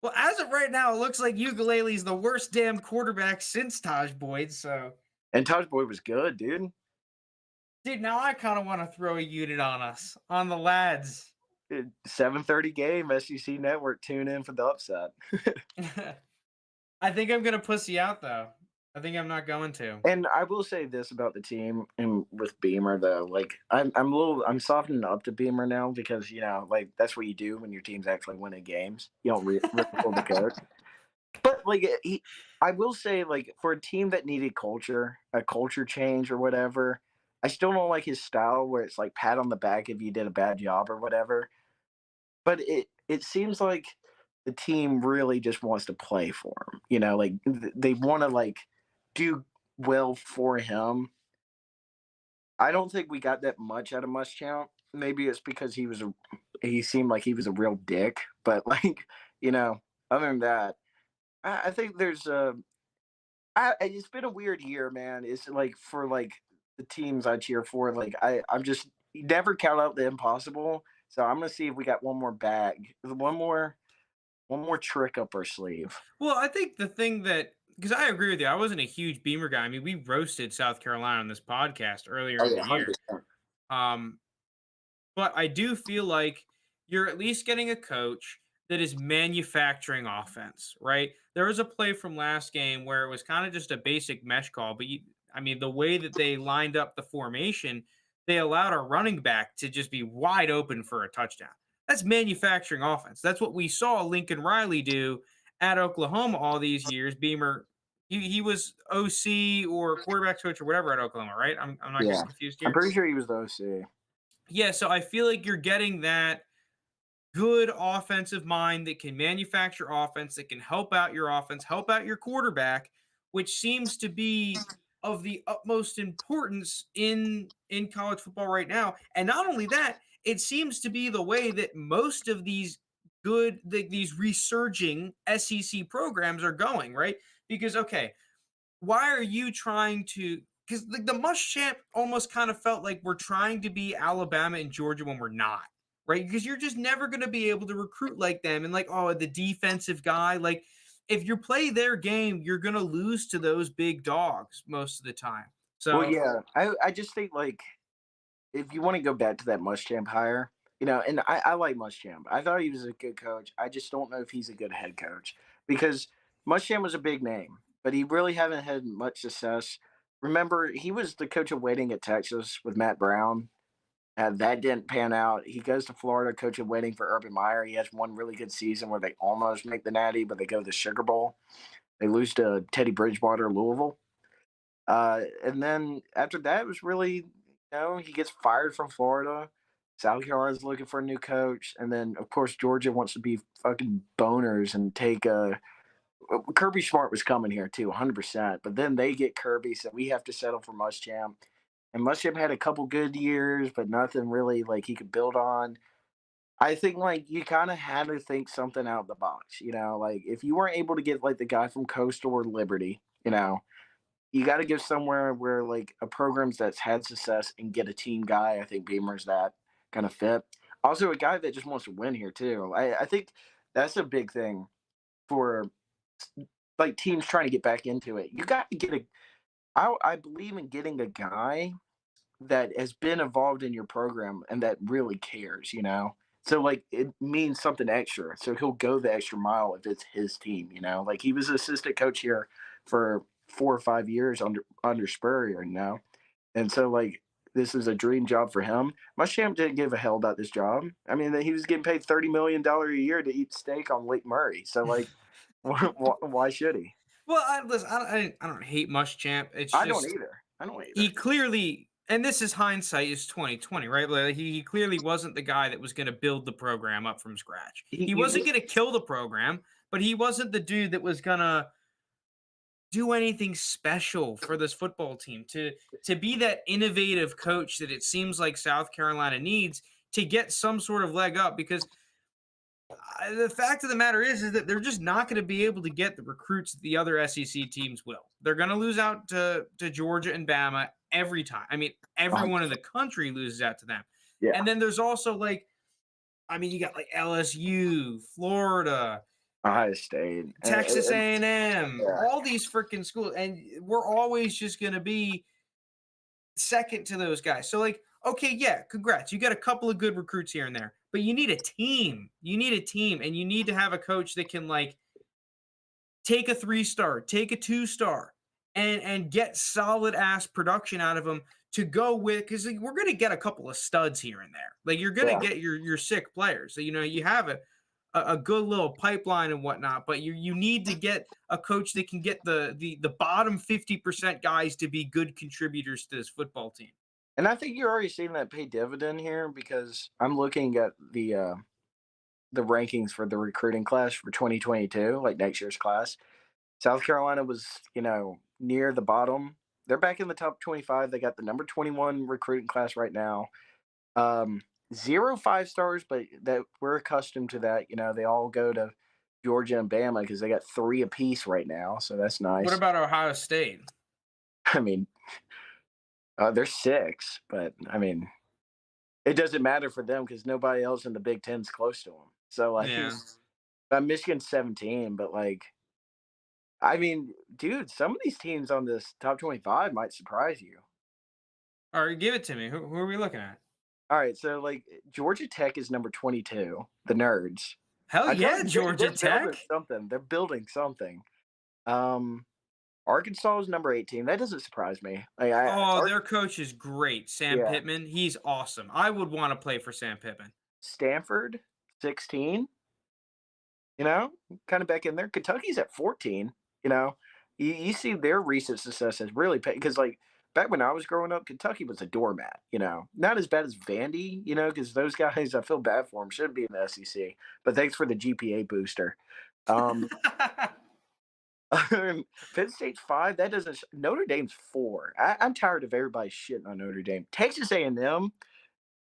Well, as of right now, it looks like Ukulele's the worst damn quarterback since Taj Boyd. So, And Taj Boyd was good, dude. dude, now I kind of want to throw a unit on us, on the lads. 7:30 game, SEC Network. Tune in for the upset. I think I'm gonna pussy out though. I think I'm not going to. And I will say this about the team and with Beamer though, like I'm softening up to Beamer now because like that's what you do when your team's actually winning games. You don't ridicule the coach. But like I will say like for a team that needed a culture change or whatever, I still don't like his style where it's like pat on the back if you did a bad job or whatever. But it seems like the team really just wants to play for him. Like they want to like do well for him. I don't think we got that much out of Muschamp. Maybe it's because he seemed like he was a real dick. But like other than that, I think there's it's been a weird year, man. It's like for like the teams I cheer for. Like I'm just you never count out the impossible. So I'm gonna see if we got one more bag, one more trick up our sleeve. Well, I think the thing that because I agree with you, I wasn't a huge Beamer guy. I mean, we roasted South Carolina on this podcast earlier Oh in yeah, the year. 100%. Um, but I do feel like you're at least getting a coach that is manufacturing offense, right? There was a play from last game where it was kind of just a basic mesh call, but I mean, the way that they lined up the formation, they allowed a running back to just be wide open for a touchdown. That's manufacturing offense. That's what we saw Lincoln Riley do at Oklahoma all these years. Beamer, he was OC or quarterback coach or whatever at Oklahoma, right? I'm not Yeah, getting confused I'm here. pretty sure he was the OC. Yeah, so I feel like you're getting that good offensive mind that can manufacture offense, that can help out your offense, help out your quarterback, which seems to be of the utmost importance in college football right now. And not only that, it seems to be the way that most of these these resurging SEC programs are going, right? Because okay, why are you trying to, because the Muschamp almost kind of felt like we're trying to be Alabama and Georgia when we're not, right? Because you're just never going to be able to recruit like them. And like, oh, the defensive guy, like if you play their game, you're going to lose to those big dogs most of the time. Well, So yeah, I just think like if you want to go back to that Muschamp hire, and I like Muschamp. I thought he was a good coach. I just don't know if he's a good head coach because Muschamp was a big name, but he really haven't had much success. Remember, he was the coach of waiting at Texas with Matt Brown. That didn't pan out. He goes to Florida, coach of waiting for Urban Meyer. He has one really good season where they almost make the Natty, but they go to the Sugar Bowl. They lose to Teddy Bridgewater, Louisville. And then after that, it was really, he gets fired from Florida. South Carolina's looking for a new coach. And then, of course, Georgia wants to be fucking boners and take Kirby Smart was coming here too, 100%. But then they get Kirby, so we have to settle for Muschamp. And Muschamp had a couple good years, but nothing really like he could build on. I think like you kind of had to think something out of the box, like if you weren't able to get like the guy from Coastal or Liberty, you got to go somewhere where like a program's that's had success and get a team guy. I think Beamer's that kind of fit. Also, a guy that just wants to win here too. I think that's a big thing for like teams trying to get back into it. You got to get I believe in getting a guy that has been involved in your program and that really cares. So like it means something extra. So he'll go the extra mile if it's his team. Like he was assistant coach here for 4 or 5 years under Spurrier. And so like this is a dream job for him. Muschamp didn't give a hell about this job. I mean, he was getting paid $30 million a year to eat steak on Lake Murray. So like, why should he? well, listen, I don't hate Muschamp. It's I don't just either. I don't he either. clearly, and this is hindsight, is 2020, right? Like he clearly wasn't the guy that was going to build the program up from scratch. He, He you wasn't just going to kill the program, but he wasn't the dude that was going to do anything special for this football team to be that innovative coach that it seems like South Carolina needs to get some sort of leg up, because the fact of the matter is that they're just not going to be able to get the recruits that the other SEC teams will. They're going to lose out to Georgia and Bama every time. I mean, everyone in the country loses out to them. yeah, And then there's also like, I mean, you got like LSU, Florida, Ohio State. Texas A&M, Yeah. all these freaking schools, and we're always just going to be second to those guys. So like, okay, yeah, congrats. You got a couple of good recruits here and there, but you need a team. You need a team, and you need to have a coach that can like take a 3-star, take a 2-star, and get solid ass production out of them to go with, because like, we're gonna get a couple of studs here and there. Like you're gonna Yeah. get your sick players. So you have a good little pipeline and whatnot, but you need to get a coach that can get the bottom 50% guys to be good contributors to this football team. And I think you're already seeing that pay dividend here because I'm looking at the rankings for the recruiting class for 2022, like next year's class. South Carolina was, near the bottom. They're back in the top 25. They got the number 21 recruiting class right now. Um, 0 5-stars, but that we're accustomed to that. They all go to Georgia and Bama because they got 3 apiece right now. So that's What nice. about Ohio State? I mean, they're 6, but I mean, it doesn't matter for them because nobody else in the Big Ten's close to them. So like, Yeah. Michigan's 17, but like, I mean, dude, some of these teams on this top 25 might surprise you. All right, give it to me. Who are we looking at? All right, so like Georgia Tech is number 22, the nerds. Hell I tell yeah, you, Georgia they're building Tech. something. They're building something. Um, Arkansas is number 18. That doesn't surprise me. Like Oh, their coach is great. Sam yeah, Pittman. He's awesome. I would want to play for Sam Pittman. Stanford 16. Kind of back in there. Kentucky's at 14. You see their recent success has really paid because like back when I was growing up, Kentucky was a doormat. Not as bad as Vandy. Because those guys, I feel bad for them, should be in the SEC. But thanks for the GPA booster. Um, Penn State's 5. That doesn't. Notre Dame's 4. I'm tired of everybody shitting on Notre Dame. Texas A&M,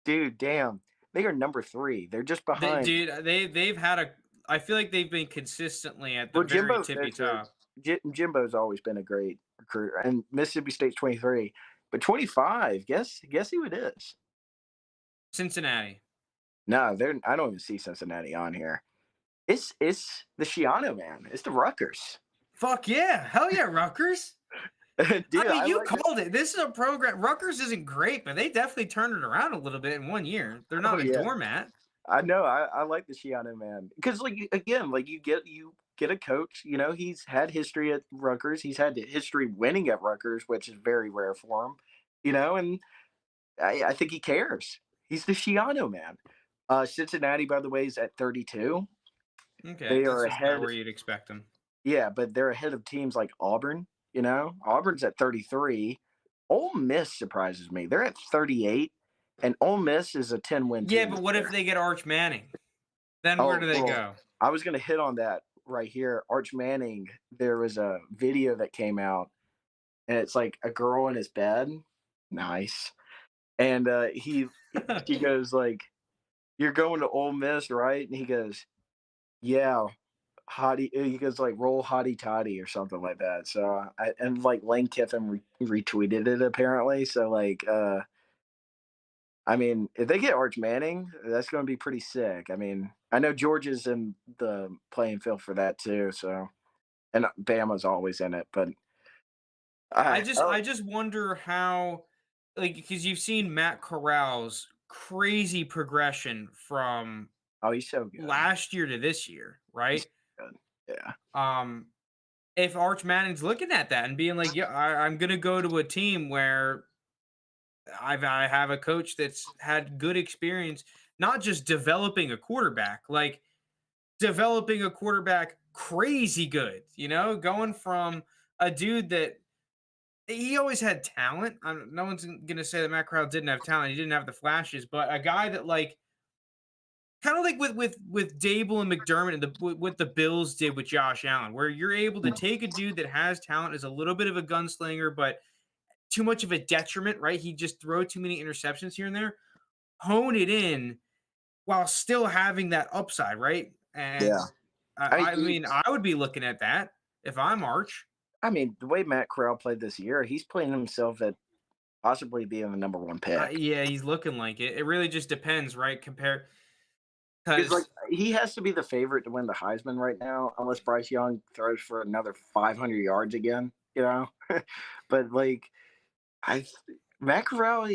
dude, damn, they are number 3. They're just behind. Dude, they've had a. I feel like they've been consistently at the Well, very Jimbo tippy Fisher, top. Jimbo's always been a great recruiter, and Mississippi State's 23, but 25. Guess who it is? Cincinnati. No, they're. I don't even see Cincinnati on here. It's the Shiano man. It's the Rutgers. Fuck yeah! Hell yeah, Rutgers. Dude, I mean, you like called it. This is a program. Rutgers isn't great, but they definitely turned it around a little bit in 1 year. They're Oh not a yeah, doormat. I know. I like the Shiano man because, like, again, like you get a coach. He's had history at Rutgers. He's had history winning at Rutgers, which is very rare for him. And I think he cares. He's the Shiano man. Cincinnati, by the way, is at 32. Okay, They that's are just about ahead. where you'd expect them. Yeah, but they're ahead of teams like Auburn. Auburn's at 33. Ole Miss surprises me. They're at 38, and Ole Miss is a 10-win Yeah, team but this what if year. they get Arch Manning? Then where Oh, do they well, go? I was going to hit on that right here. Arch Manning, there was a video that came out, and it's like a girl in his bed. Nice. And she goes like, "You're going to Ole Miss, right?" And he goes, "Yeah." Hottie, he goes like roll hottie toddy or something like that. So and like Lane Kiffin retweeted it apparently. So like I mean, if they get Arch Manning, that's going to be pretty sick. I mean, I know Georgia's in the playing field for that too. So and Bama's always in it, but I just wonder how, like, because you've seen Matt Corral's crazy progression from he's so good. last year to this year, He's right? so good. Yeah. Um, if Arch Manning's looking at that and being like, yeah, I'm gonna go to a team where I have a coach that's had good experience, not just developing a quarterback, like developing a quarterback crazy good, going from a dude that he always had talent. No one's gonna say that Matt Corral didn't have talent. He didn't have the flashes, but a guy that like kind of like with Dable and McDermott and what the Bills did with Josh Allen, where you're able to take a dude that has talent, is a little bit of a gunslinger, but too much of a detriment, right? He just throw too many interceptions here and there. Hone it in while still having that upside, right? Yeah. And I I mean, I would be looking at that if I'm Arch. I mean, the way Matt Corral played this year, he's playing himself at possibly being the number 1 pick. Yeah, he's looking like it. It really just depends, right? Compare Because like because he has to be the favorite to win the Heisman right now, unless Bryce Young throws for another 500 yards again. But like I, Matt Corral,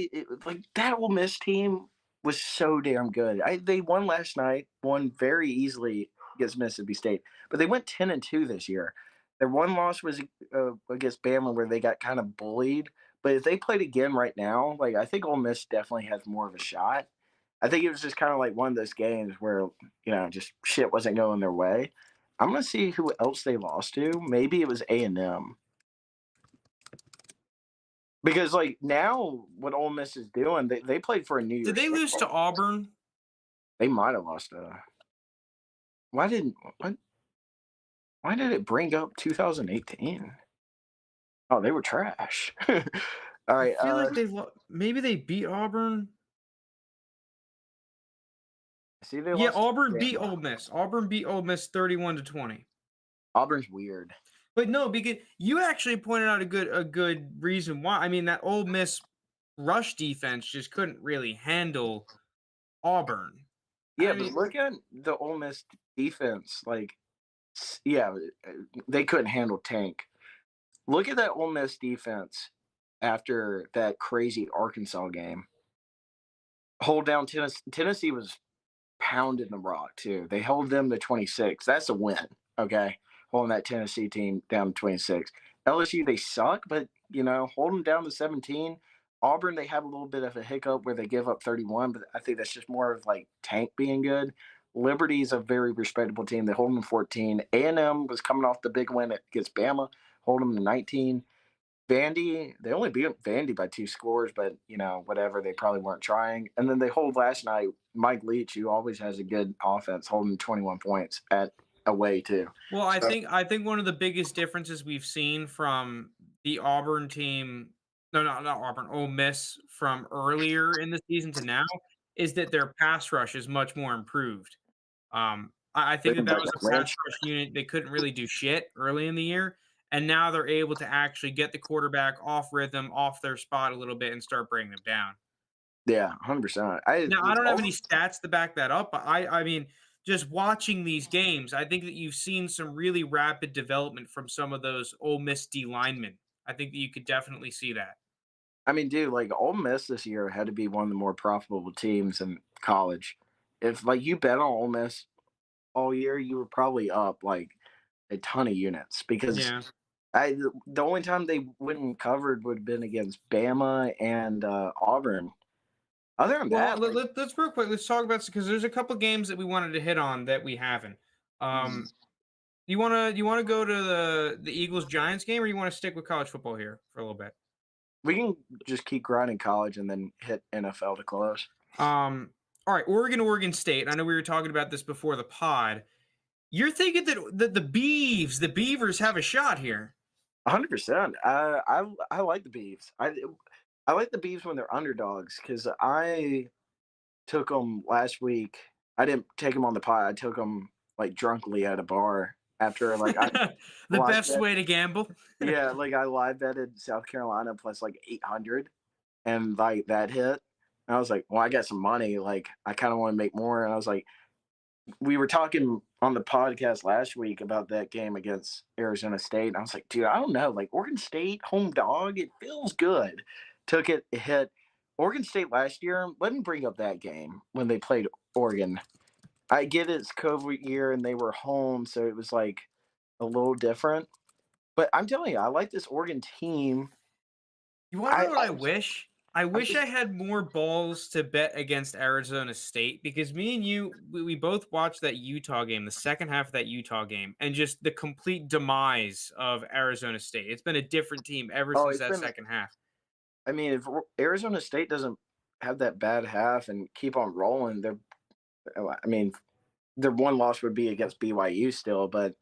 like that Ole Miss team was so damn good. They won last night, won very easily against Mississippi State, but they went 10-2 this year. Their one loss was against Bama, where they got kind of bullied. But if they played again right now, like I think Ole Miss definitely has more of a shot. I think it was just kind of like one of those games where just shit wasn't going their way. I'm gonna see who else they lost to. Maybe it was A&M because like now what Ole Miss is doing, they played for a New did Year's they Six lose to Bowl. Auburn? They might have lost. Why didn't why did it bring up 2018? Oh, they were trash. All I right. feel like maybe they beat Auburn. See, they Yeah, lost to Auburn beat Bama. Ole Miss. Auburn beat Ole Miss 31-20. Auburn's weird. But no, because you actually pointed out a good reason why. I mean, that Ole Miss rush defense just couldn't really handle Auburn. Yeah, I but mean, look at the Ole Miss defense. Like, yeah, they couldn't handle Tank. Look at that Ole Miss defense after that crazy Arkansas game. Hold down Tennessee. Tennessee was pounding the rock too. They held them to 26. That's a win. Okay, holding that Tennessee team down to 26. LSU, they suck, but hold them down to 17. Auburn, they have a little bit of a hiccup where they give up 31, but I think that's just more of like Tank being good. Liberty is a very respectable team. They hold them to 14. A&M was coming off the big win against Bama, hold them to 19. Vandy, they only beat Vandy by 2 scores, but, whatever, they probably weren't trying, and then they hold last night Mike Leach, who always has a good offense, holding 21 points at away too. Well, So I think one of the biggest differences we've seen from the Auburn team, no, not Auburn, Ole Miss from earlier in the season to now is that their pass rush is much more improved. I think that Bringing back was a pass Lynch. rush unit they couldn't really do shit early in the year, and now they're able to actually get the quarterback off rhythm, off their spot a little bit, and start bringing them down. Yeah, 100%. I Now, I don't have Auburn any stats to back that up, but I mean, just watching these games, I think that you've seen some really rapid development from some of those Ole Miss D linemen. I think that you could definitely see that. I mean, dude, like Ole Miss this year had to be one of the more profitable teams in college. If like you bet on Ole Miss all year, you were probably up like a ton of units because Yeah. the only time they went and covered would have been against Bama and Auburn. Other than Well, that, like let's real quick. Let's talk about because there's a couple games that we wanted to hit on that we haven't. mhm, Um, you wanna go to the Eagles Giants game, or you want to stick with college football here for a little bit? we can just keep grinding college and then hit NFL to close. All right, Oregon State. I know we were talking about this before the pod. You're thinking that the Beavers have a shot here. 100%. I like the Beavs. I like the Beavs when they're underdogs because I took them last week. I didn't take them on the pot. I took them like drunkenly at a bar after like I The live best bet. way to gamble. Yeah, like I live betted South Carolina plus like 800, and like that hit. And I was like, well, I got some money. Like I kind of want to make more. And I was like, we were talking on the podcast last week about that game against Arizona State, and I was like, dude, I don't know. Like Oregon State home dog, it feels good. Took it, it hit. Oregon State last year. Let me bring up that game when they played Oregon. I get it's COVID year and they were home, so it was like a little different. But I'm telling you, I like this Oregon team. You wanna I, know what I I wish? I I'm wish just I had more balls to bet against Arizona State because me and you, we both watched that Utah game, the second half of that Utah game, and just the complete demise of Arizona State. It's been a different team ever oh, since it's that been. second half. I mean, if Arizona State doesn't have that bad half and keep on rolling, they're. I mean, their one loss would be against BYU still, but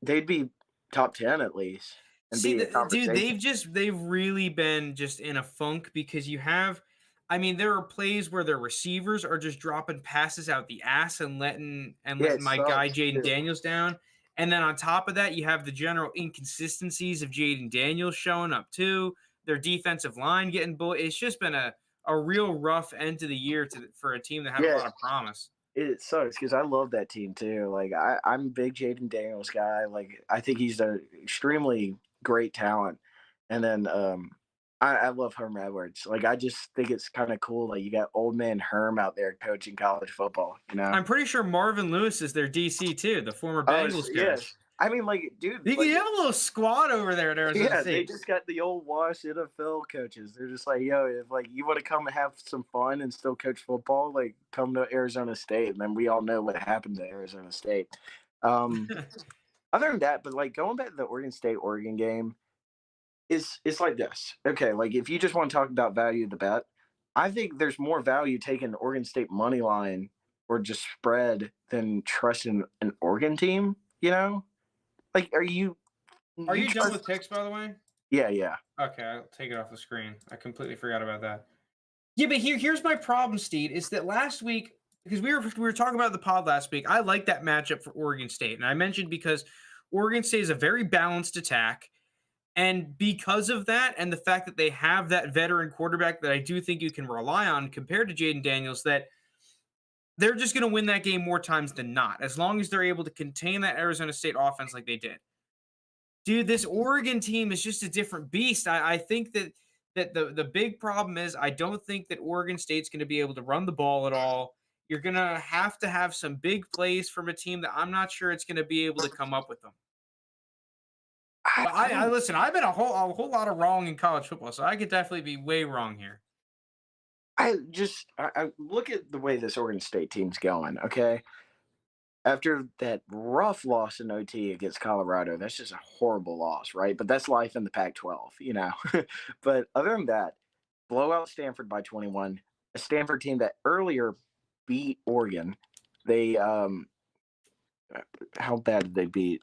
they'd be top 10 at least and See, be a dude, conversation. they've really been just in a funk because you have, I mean, there are plays where their receivers are just dropping passes out the ass and Yeah, it letting my guy sucks Jaden too. Daniels down. And then on top of that, you have the general inconsistencies of Jaden Daniels showing up too. Their defensive line getting bullied. It's just been a real rough end to the year for a team that had a Yeah, lot of promise. it sucks because I love that team too. Like I'm a big Jaden Daniels guy. Like I think he's an extremely great talent. And then I love Herm Edwards. Like I just think it's kind of cool. Like you got old man Herm out there coaching college football. You know? I'm pretty sure Marvin Lewis is their DC too, the former Oh Bengals coach. yes. I mean, like, dude, You like have a little squad over there at Arizona yeah, they State. just got the old wash NFL coaches. They're just like, yo, if like you want to come and have some fun and still coach football, like come to Arizona State. And then we all know what happened to Arizona State. Um, Other than that, but like going back to the Oregon State Oregon game, it's like this. Okay, like if you just want to talk about value of the bet, I think there's more value taking the Oregon State money line or just spread than trusting an Oregon team. You know, like are Are you you done trust? with picks, by the way? Yeah, yeah. Okay, I'll take it off the screen. I completely forgot about that. Yeah, but here's my problem, Steed, is that last week, because we were talking about the pod last week, I like that matchup for Oregon State. And I mentioned because Oregon State is a very balanced attack. And because of that, and the fact that they have that veteran quarterback that I do think you can rely on compared to Jaden Daniels, that they're just going to win that game more times than not, as long as they're able to contain that Arizona State offense like they did. Dude, this Oregon team is just a different beast. I think that the big problem is I don't think that Oregon State's going to be able to run the ball at all. You're going to have some big plays from a team that I'm not sure it's going to be able to come up with them. But I I don't. listen. I've been a whole lot of wrong in college football, so I could definitely be way wrong here. I look at the way this Oregon State team's going. Okay, after that rough loss in OT against Colorado, that's just a horrible loss, right? But that's life in the Pac-12, you know. But other than that, blowout Stanford by 21. A Stanford team that earlier beat Oregon. They how bad did they beat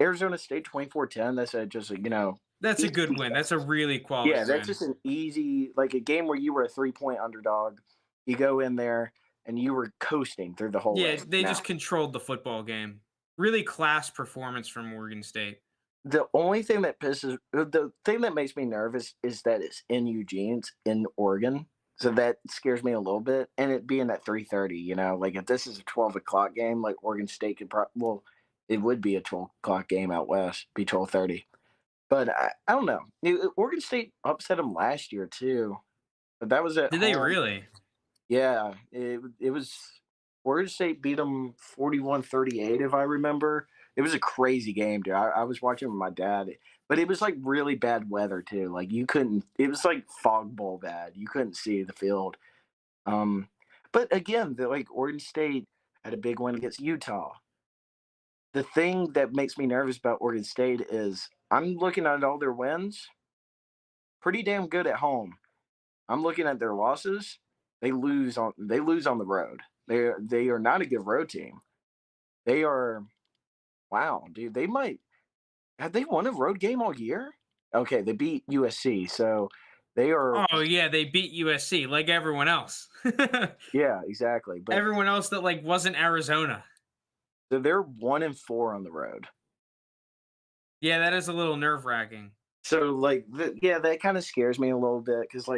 Arizona State 24-10? That's just you know, That's a easy. good win. That's a really quality Yeah, that's win. just an easy, like a game where you were a 3-point underdog. You go in there and you were coasting through the whole Yeah, way. they Now, just controlled the football game. Really class performance from Oregon State. the only thing that the thing that makes me nervous is that it's in Eugene, it's in Oregon. So that scares me a little bit. And it being at 3:30, you know, like if this is a 12 o'clock game, like Oregon State could well, it would be a 12 o'clock game out west, be 12:30. But I don't know. Oregon State upset them last year too, but that was at Did they home. really? Yeah, it was Oregon State beat them 41-38, if I remember. It was a crazy game, dude. I was watching with my dad, but it was like really bad weather too. Like you couldn't. It was like fog bowl bad. You couldn't see the field. Um, but again, like Oregon State had a big win against Utah. The thing that makes me nervous about Oregon State is I'm looking at all their wins, pretty damn good at home. I'm looking at their losses. They lose on the road. They are not a good road team. They are wow, dude. They might have they won a road game all year? Okay, they beat USC, so they are Oh yeah, they beat USC like everyone else. yeah, exactly. But Everyone else that like wasn't Arizona. so they're 1-4 on the road. Yeah, that is a little nerve wracking. So like yeah, that kind of scares me a little bit because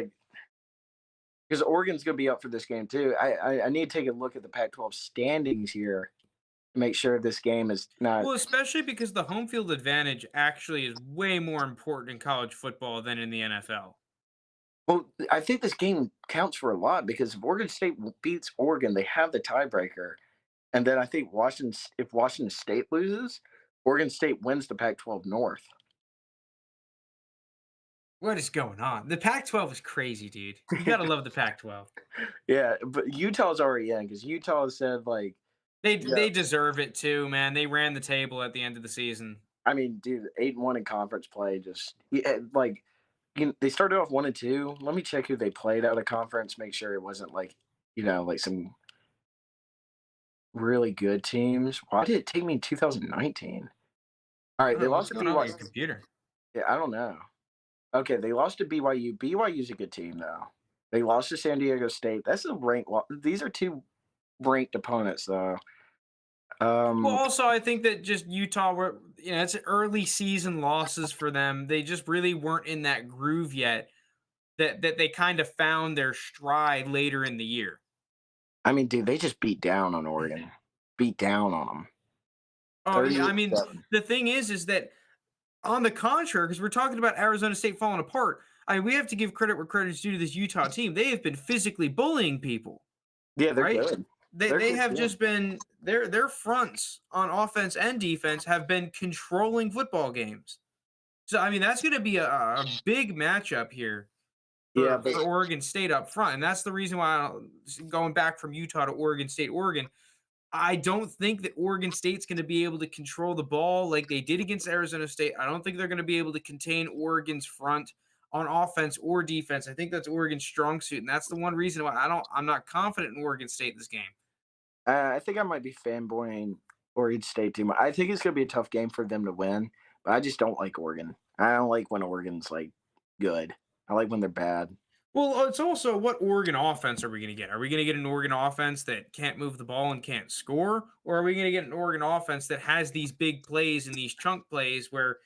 Oregon's gonna be up for this game too. I need to take a look at the Pac-12 standings here to make sure this game is not. Well, especially because the home field advantage actually is way more important in college football than in the NFL. Well, I think this game counts for a lot because if Oregon State beats Oregon, they have the tiebreaker, and then I think if Washington State loses, Oregon State wins the Pac-12 North. What is going on? The Pac-12 is crazy, dude. You gotta love the Pac-12. Yeah, but Utah's already in because Utah said like, yeah, They deserve it too, man. They ran the table at the end of the season. I mean, dude, 8-1 in conference play, just yeah, like they started off 1-2. Let me check who they played out of conference, make sure it wasn't like like some really good teams. Why did it take me 2019? All I right, don't they know what's lost to going on with BYU. your computer. Yeah, I don't know. Okay, they lost to BYU. BYU's a good team though. They lost to San Diego State. That's a ranked. These are two ranked opponents though. Well, Um, also, I think that just Utah were, it's early season losses for them. They just really weren't in that groove yet. That they kind of found their stride later in the year. I mean, dude, they just beat down on Oregon. Beat down on them. Oh yeah, I mean, 38-7. the thing is that on the contrary, because we're talking about Arizona State falling apart. I mean, we have to give credit where credit is due to this Utah team. They have been physically bullying people, Yeah, they're right? good. They They're they good have team. just been their fronts on offense and defense have been controlling football games. So I mean, that's going to be a big matchup here Yeah, for Oregon State up front, and that's the reason why going back from Utah to Oregon State, Oregon. I don't think that Oregon State's going to be able to control the ball like they did against Arizona State. I don't think they're going to be able to contain Oregon's front on offense or defense. I think that's Oregon's strong suit, and that's the one reason why I'm not confident in Oregon State this game. I think I might be fanboying Oregon State too much. I think it's gonna be a tough game for them to win, but I just don't like Oregon. I don't like when Oregon's like good. I like when they're bad. Well, it's also what Oregon offense are we going to get? Are we going to get an Oregon offense that can't move the ball and can't score? Or are we going to get an Oregon offense that has these big plays and these chunk plays where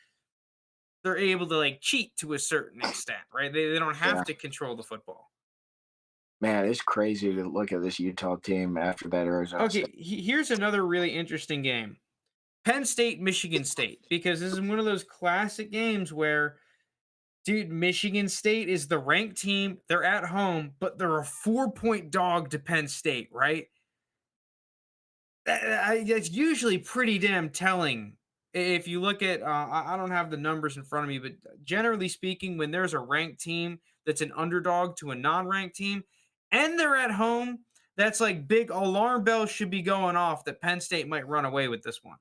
they're able to like cheat to a certain extent, right? They don't have Yeah, to control the football. man, it's crazy to look at this Utah team after that Arizona State. Okay, here's another really interesting game. Penn State, Michigan State, because this is one of those classic games where, dude, Michigan State is the ranked team. They're at home, but they're a 4-point dog to Penn State, right? That's usually pretty damn telling. If you look at, I don't have the numbers in front of me, but generally speaking, when there's a ranked team that's an underdog to a non ranked team and they're at home, That's like big alarm bells should be going off that Penn State might run away with this one.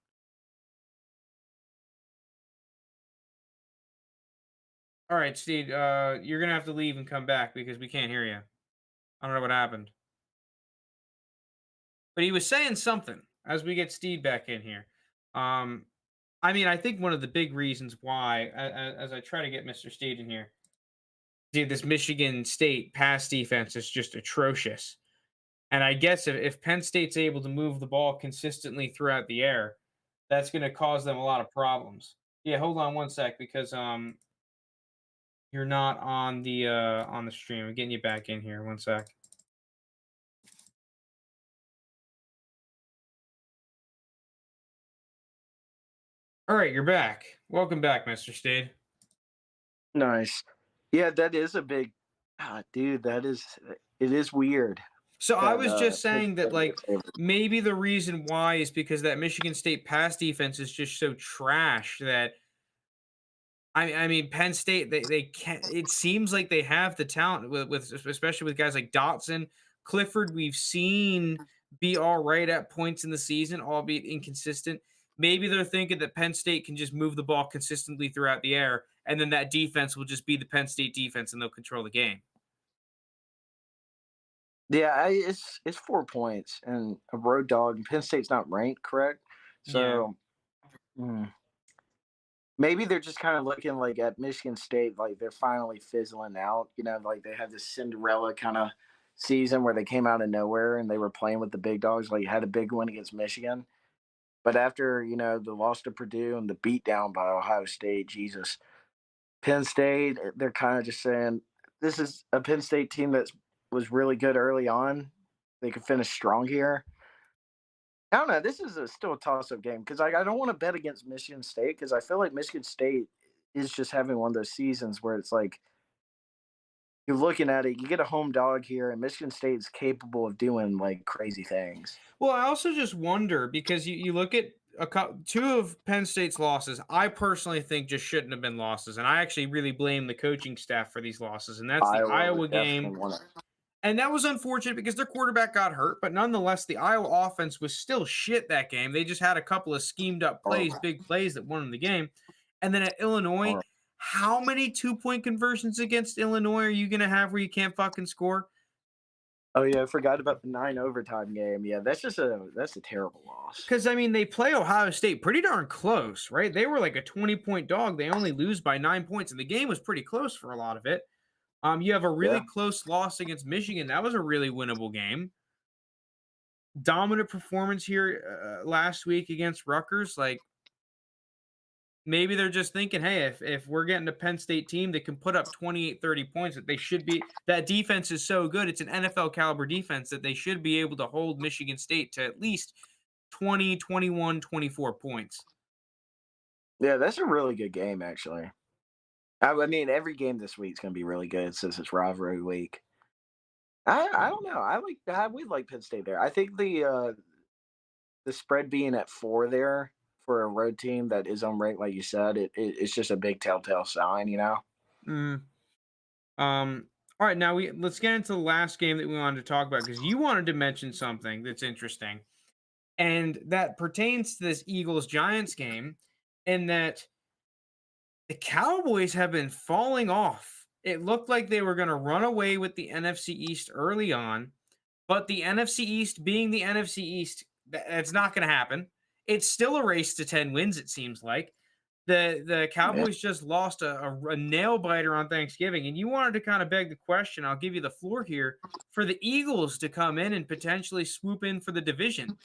All right, Steed, you're gonna have to leave and come back because we can't hear you. I don't know what happened, but he was saying something as we get Steed back in here. Um, I mean, I think one of the big reasons why, as I try to get Mr. Steed in here, dude, this Michigan State pass defense is just atrocious. And I guess if Penn State's able to move the ball consistently throughout the air, that's going to cause them a lot of problems. Yeah, hold on one sec because you're not on the stream. I'm getting you back in here. One sec. All right, you're back. Welcome back, Mr. Steed. Nice. Yeah, that is a big dude, it is weird So I that was just Penn saying that State like gets favored. maybe the reason why is because that Michigan State pass defense is just so trash that I mean, Penn State, they can't. It seems like they have the talent with especially with guys like Dotson, Clifford. We've seen be all right at points in the season, albeit inconsistent. Maybe they're thinking that Penn State can just move the ball consistently throughout the air, and then that defense will just be the Penn State defense, and they'll control the game. Yeah, it's 4 points and a road dog, and Penn State's not ranked, correct? Yeah. So, mm, maybe they're just kinda looking, like, at Michigan State, like, they're finally fizzling out, like, they had this Cinderella kinda season where they came out of nowhere and they were playing with the big dogs, like, had a big win against Michigan. But after, the loss to Purdue and the beatdown by Ohio State, Jesus, Penn State, they're kinda just saying, "This is a Penn State team that was really good early on. They could finish strong here." I don't know. This is still a toss-up game because I don't want to bet against Michigan State because I feel like Michigan State is just having one of those seasons where it's like you're looking at it, you get a home dog here, and Michigan State is capable of doing like crazy things. Well, I also just wonder because you look at two of Penn State's losses. I personally think just shouldn't have been losses, and I actually really blame the coaching staff for these losses. And that's the Iowa was Iowa game. definitely one of And that was unfortunate because their quarterback got hurt, but nonetheless, the Iowa offense was still shit that game. They just had a couple of schemed up plays, horrible, big plays that won them the game. And then at Illinois, horrible. how many 2-point conversions against Illinois are you going to have where you can't fucking score? Oh yeah, I forgot about the 9 overtime game. Yeah, that's a terrible loss. Because, I mean, they play Ohio State pretty darn close, right? They were like a 20-point dog. They only lose by 9 points, and the game was pretty close for a lot of it. You have a really Yeah. close loss against Michigan. That was a really winnable game. Dominant performance here last week against Rutgers. Like maybe they're just thinking, hey, if we're getting a Penn State team that can put up 28, 30 points, that they should be that defense is so good. It's an NFL caliber defense that they should be able to hold Michigan State to at least 20, 21, 24 points. Yeah, that's a really good game actually. I mean, every game this week is going to be really good since it's rivalry week. I don't know. I would like Penn State there. I think the spread being at 4 there for a road team that is unranked, like you said, it's just a big telltale sign. Mm. All right, now let's get into the last game that we wanted to talk about because you wanted to mention something that's interesting, and that pertains to this Eagles Giants game, and that the Cowboys have been falling off. It looked like they were going to run away with the NFC East early on, but the NFC East being the NFC East, that's not going to happen. It's still a race to 10 wins, it seems like. The Yeah. Cowboys just lost a nail biter on Thanksgiving, and you wanted to kind of beg the question. I'll give you the floor here for the Eagles to come in and potentially swoop in for the division.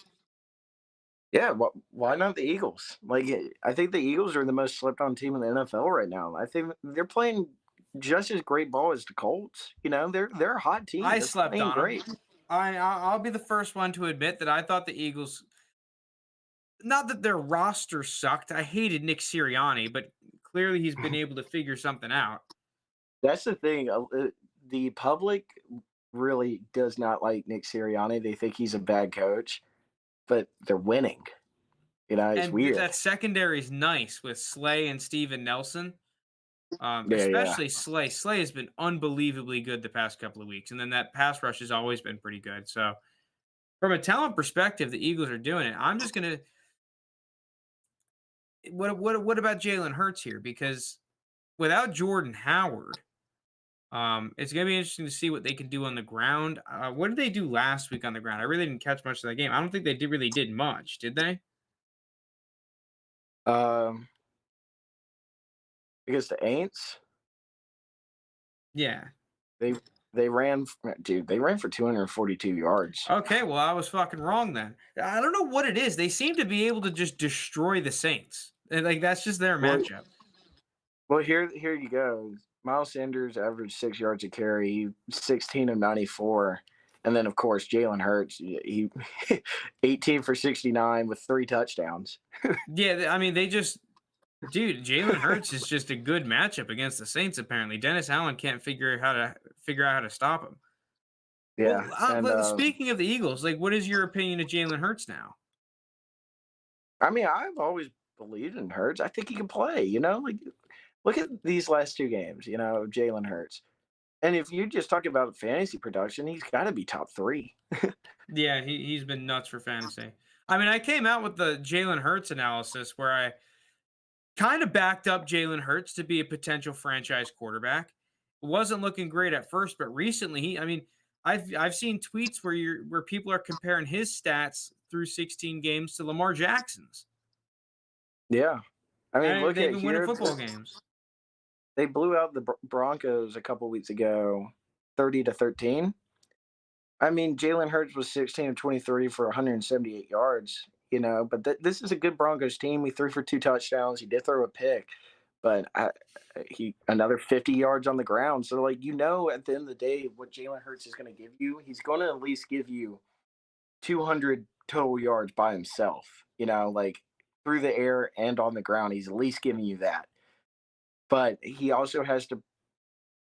Yeah, why not the Eagles? Like, I think the Eagles are the most slept on team in the NFL right now. I think they're playing just as great ball as the Colts. They're a hot team. I They're slept playing on them. great. I'll be the first one to admit that I thought the Eagles, not that their roster sucked. I hated Nick Sirianni, but clearly he's been able to figure something out. That's the thing. The public really does not like Nick Sirianni. They think he's a bad coach, but they're winning. It's And weird. that secondary is nice with Slay and Steven Nelson. Yeah, yeah. Especially Slay. Slay has been unbelievably good the past couple of weeks, and then that pass rush has always been pretty good. So From a talent perspective, the Eagles are doing it. I'm just gonna what about Jalen Hurts here? Because without Jordan Howard, it's gonna be interesting to see what they can do on the ground. What did they do last week on the ground? I really didn't catch much of that game. I don't think they really did much, did they? Um, against the Aints, Yeah. they they ran, dude. They ran for 242 yards. Okay, well, I was fucking wrong then. I don't know what it is. They seem to be able to just destroy the Saints. And like that's just their Well, matchup. here you go. Miles Sanders averaged 6 yards a carry, 16 of 94. And then, of course, Jalen Hurts, he 18 for 69 with 3 touchdowns. Yeah, I mean, they just dude, Jalen Hurts is just a good matchup against the Saints, apparently. Dennis Allen can't figure out how to stop him. Yeah. Well, And speaking of the Eagles, like, what is your opinion of Jalen Hurts now? I mean, I've always believed in Hurts. I think he can play, like look at these last 2 games, of Jalen Hurts. And if you just talk about fantasy production, he's got to be top 3. Yeah, he's been nuts for fantasy. I mean, I came out with the Jalen Hurts analysis where I kind of backed up Jalen Hurts to be a potential franchise quarterback. It wasn't looking great at first, but recently I mean, I've seen tweets where people are comparing his stats through 16 games to Lamar Jackson's. Yeah. I mean, And look they've at been winning here. football games. They blew out the Broncos a couple weeks ago, 30-13. I mean, Jalen Hurts was 16 of 23 for 178 yards, but this is a good Broncos team. He threw for 2 touchdowns. He did throw a pick, but he another 50 yards on the ground. So, like, at the end of the day, what Jalen Hurts is going to give you, he's going to at least give you 200 total yards by himself, like through the air and on the ground. He's at least giving you that. But he also has to,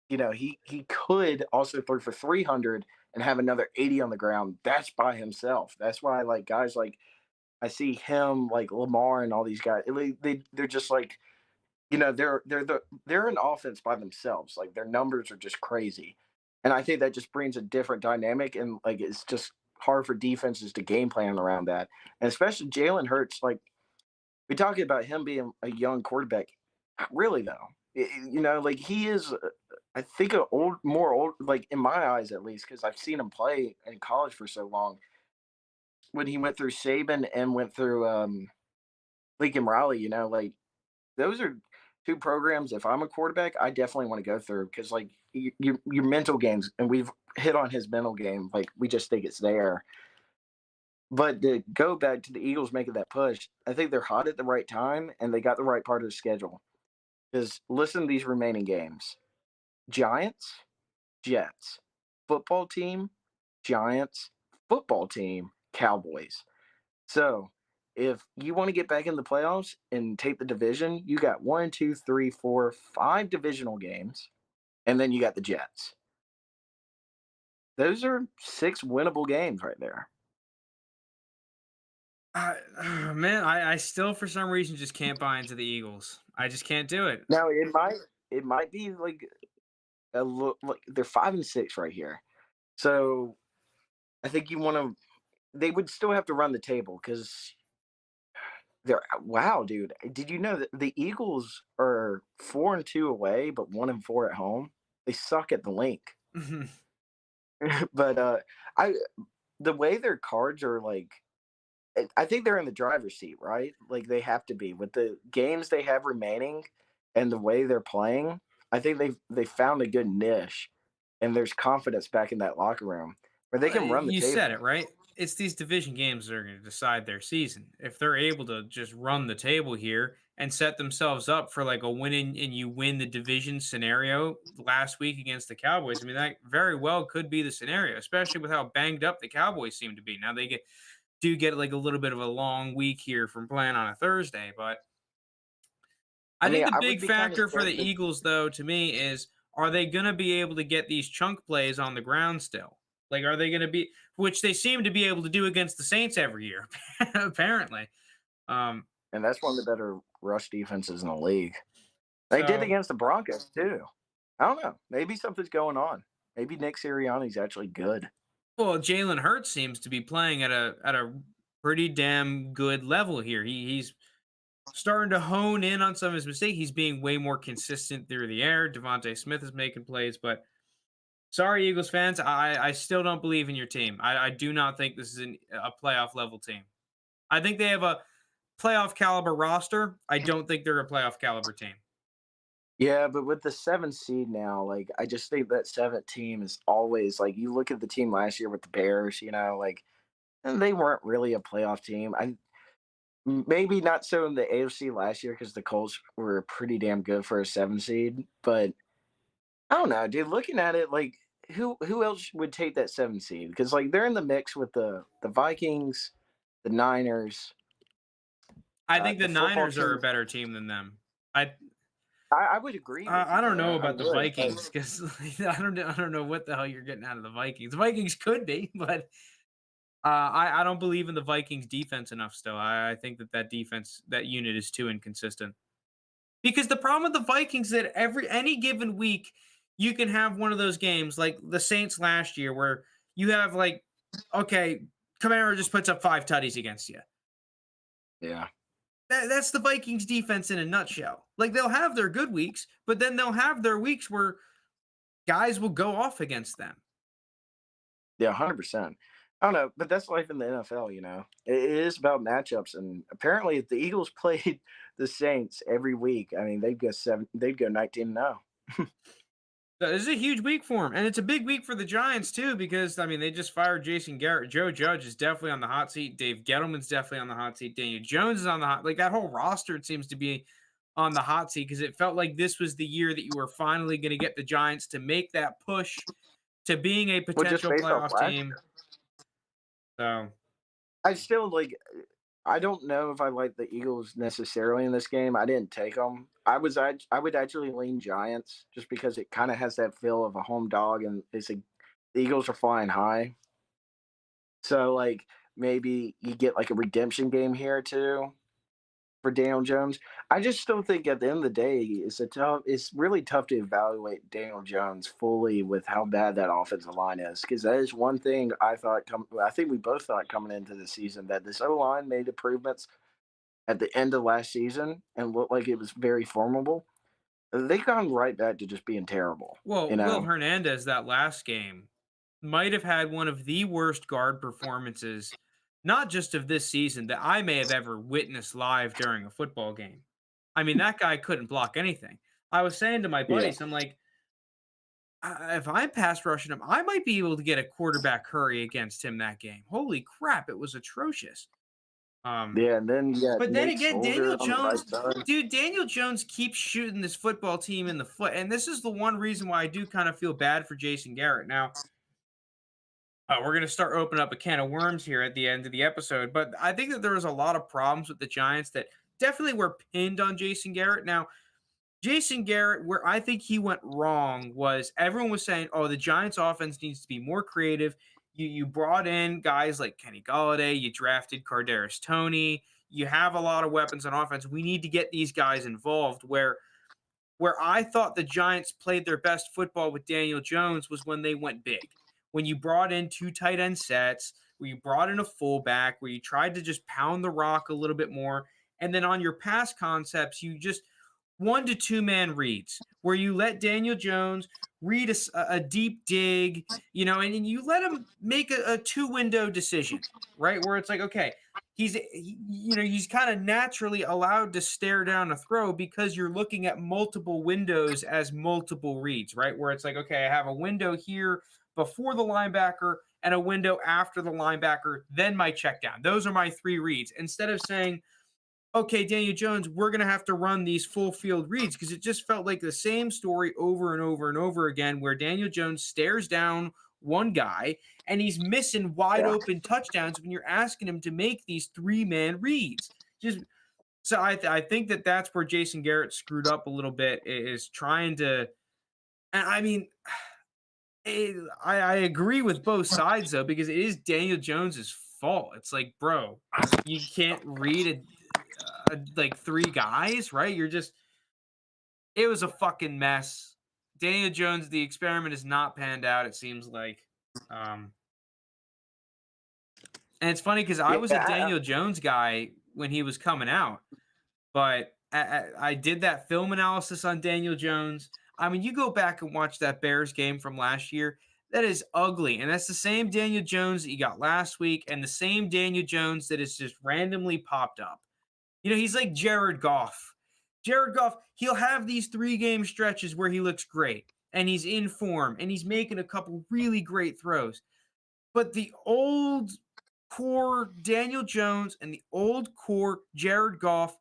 he could also throw for 300 and have another 80 on the ground. That's by himself. That's why, like, guys like I see him, like Lamar and all these guys. They're just like, they're an offense by themselves. Like, their numbers are just crazy, and I think that just brings a different dynamic. And like, it's just hard for defenses to game plan around that, and especially Jalen Hurts. Like, we talking about him being a young quarterback. Not really though, like he is. I think more old, like in my eyes at least, because I've seen him play in college for so long. When he went through Saban and went through Lincoln Riley, like those are 2 programs. If I'm a quarterback, I definitely want to go through because like your mental games, and we've hit on his mental game. Like, we just think it's there. But to go back to the Eagles making that push, I think they're hot at the right time and they got the right part of the schedule. Because listen to these remaining games: Giants, Jets, football team, Giants, football team, Cowboys. So if you want to get back in the playoffs and take the division, you got 1, 2, 3, 4, 5 divisional games, and then you got the Jets. Those are 6 winnable games right there. Man, I still for some reason just can't buy into the Eagles. I just can't do it. Now it might be like a look, like they're 5-6 right here. So I think you want to. They would still have to run the table because they're, wow, dude. Did you know that the Eagles are 4-2 away, but 1-4 at home? They suck at the link. But I the way their cards are, like, I think they're in the driver's seat, right? Like, they have to be with the games they have remaining and the way they're playing. I think they found a good niche, and there's confidence back in that locker room where they can run the You said table. it, right? It's these division games that are going to decide their season. If they're able to just run the table here and set themselves up for like a and you win the division scenario last week against the Cowboys, I mean, that very well could be the scenario, especially with how banged up the Cowboys seem to be. Now they do get like a little bit of a long week here from playing on a Thursday, but I I mean, think the I would big be kind of factor for the scared. Eagles, though, to me, is are they going to be able to get these chunk plays on the ground still? Like, are they going to be, which they seem to be able to do against the Saints every year, apparently. Um, And that's one of the better rush defenses in the league. They did so against the Broncos too. I don't know. Maybe something's going on. Maybe Nick Sirianni's actually good. Well, Jalen Hurts seems to be playing at a pretty damn good level here. He's starting to hone in on some of his mistakes. He's being way more consistent through the air. Devontae Smith is making plays, but sorry, Eagles fans, I still don't believe in your team. I do not think this is a playoff level team. I think they have a playoff caliber roster. I don't think they're a playoff caliber team. Yeah, but with the 7th seed now, like, I just think that 7th team is always like, you look at the team last year with the Bears, like, and they weren't really a playoff team. Maybe not so in the AFC last year because the Colts were pretty damn good for a 7 seed, but I don't know, dude. Looking at it, like, who else would take that 7 seed? Because like they're in the mix with the Vikings, the Niners, I think the the football Niners are team. a better team than them. I I would agree with I you don't know there. I about the would, but Vikings because I don't know what the hell you're getting out of the Vikings. The Vikings could be, but I don't believe in the Vikings defense enough. Still, I think that defense that unit is too inconsistent. Because the problem with the Vikings is that any given week you can have one of those games like the Saints last year where you have like, okay, Kamara just puts up 5 tutties against you. yeah, That's the Vikings defense in a nutshell. Like they'll have their good weeks, but then they'll have their weeks where guys will go off against them. yeah, 100%. I don't know, but that's life in the NFL. It is about matchups, and apparently, if the Eagles played the Saints every week, I mean, they'd go 19-0. So this is a huge week for him, and it's a big week for the Giants too because I mean they just fired Jason Garrett. Joe Judge is definitely on the hot seat. Dave Gettleman's definitely on the hot seat. Daniel Jones is on the hot. Like that whole roster it seems to be on the hot seat because it felt like this was the year that you were finally going to get the Giants to make that push to being a Well, just potential based off playoff last team. year, So I still like. I don't know if I like the Eagles necessarily in this game. I didn't take them. I would actually lean Giants just because it kind of has that feel of a home dog, and the Eagles are flying high. So like maybe you get like a redemption game here too for Daniel Jones. I just still think at the end of the day, it's really tough to evaluate Daniel Jones fully with how bad that offensive line is because that is one thing I think we both thought coming into the season that this O line made improvements at the end of last season and looked like it was very formidable. They've gone right back to just being terrible. well, Will Hernandez that last game might have had one of the worst guard performances, not just of this season, that I may have ever witnessed live during a football game. I mean, that guy couldn't block anything. I was saying to my Yeah, buddies, I'm like, if I'm pass rushing him, I might be able to get a quarterback hurry against him that game. Holy crap, it was atrocious. Um, yeah, and then you got but then Nate again, Solder Daniel on the right Jones, side. dude, Daniel Jones keeps shooting this football team in the foot. And this is the one reason why I do kind of feel bad for Jason Garrett. Now, we're going to start opening up a can of worms here at the end of the episode, but I think that there was a lot of problems with the Giants that definitely were pinned on Jason Garrett. Now, Jason Garrett, where I think he went wrong was everyone was saying, "Oh, the Giants' offense needs to be more creative." You brought in guys like Kenny Galladay, you drafted Kadarius Toney, you have a lot of weapons on offense. We need to get these guys involved. Where I thought the Giants played their best football with Daniel Jones was when they went big. When you brought in 2 tight end sets, where you brought in a fullback, where you tried to just pound the rock a little bit more. And then on your pass concepts, you just 1 to 2 man reads, where you let Daniel Jones read a deep dig, and you let him make a 2 window decision, right? Where it's like, okay, he's kind of naturally allowed to stare down a throw because you're looking at multiple windows as multiple reads, right? Where it's like, okay, I have a window here before the linebacker and a window after the linebacker, then my check down. Those are my 3 reads. Instead of saying, okay, Daniel Jones, we're going to have to run these full field reads because it just felt like the same story over and over and over again where Daniel Jones stares down one guy and he's missing wide Yeah. open touchdowns when you're asking him to make these 3 man reads. Just so I think that that's where Jason Garrett screwed up a little bit is trying to. And I mean, I agree with both sides though because it is Daniel Jones's fault. It's like, bro, you can't read like 3 guys, right? It was a fucking mess. Daniel Jones, the experiment is not panned out. It seems like, um, And it's funny because I was a Yeah, Daniel Jones guy when he was coming out, but I did that film analysis on Daniel Jones. I mean, you go back and watch that Bears game from last year. That is ugly, and that's the same Daniel Jones that you got last week, and the same Daniel Jones that has just randomly popped up. He's like Jared Goff. Jared Goff, he'll have these 3-game stretches where he looks great and he's in form and he's making a couple really great throws. But the old core Daniel Jones and the old core Jared Goff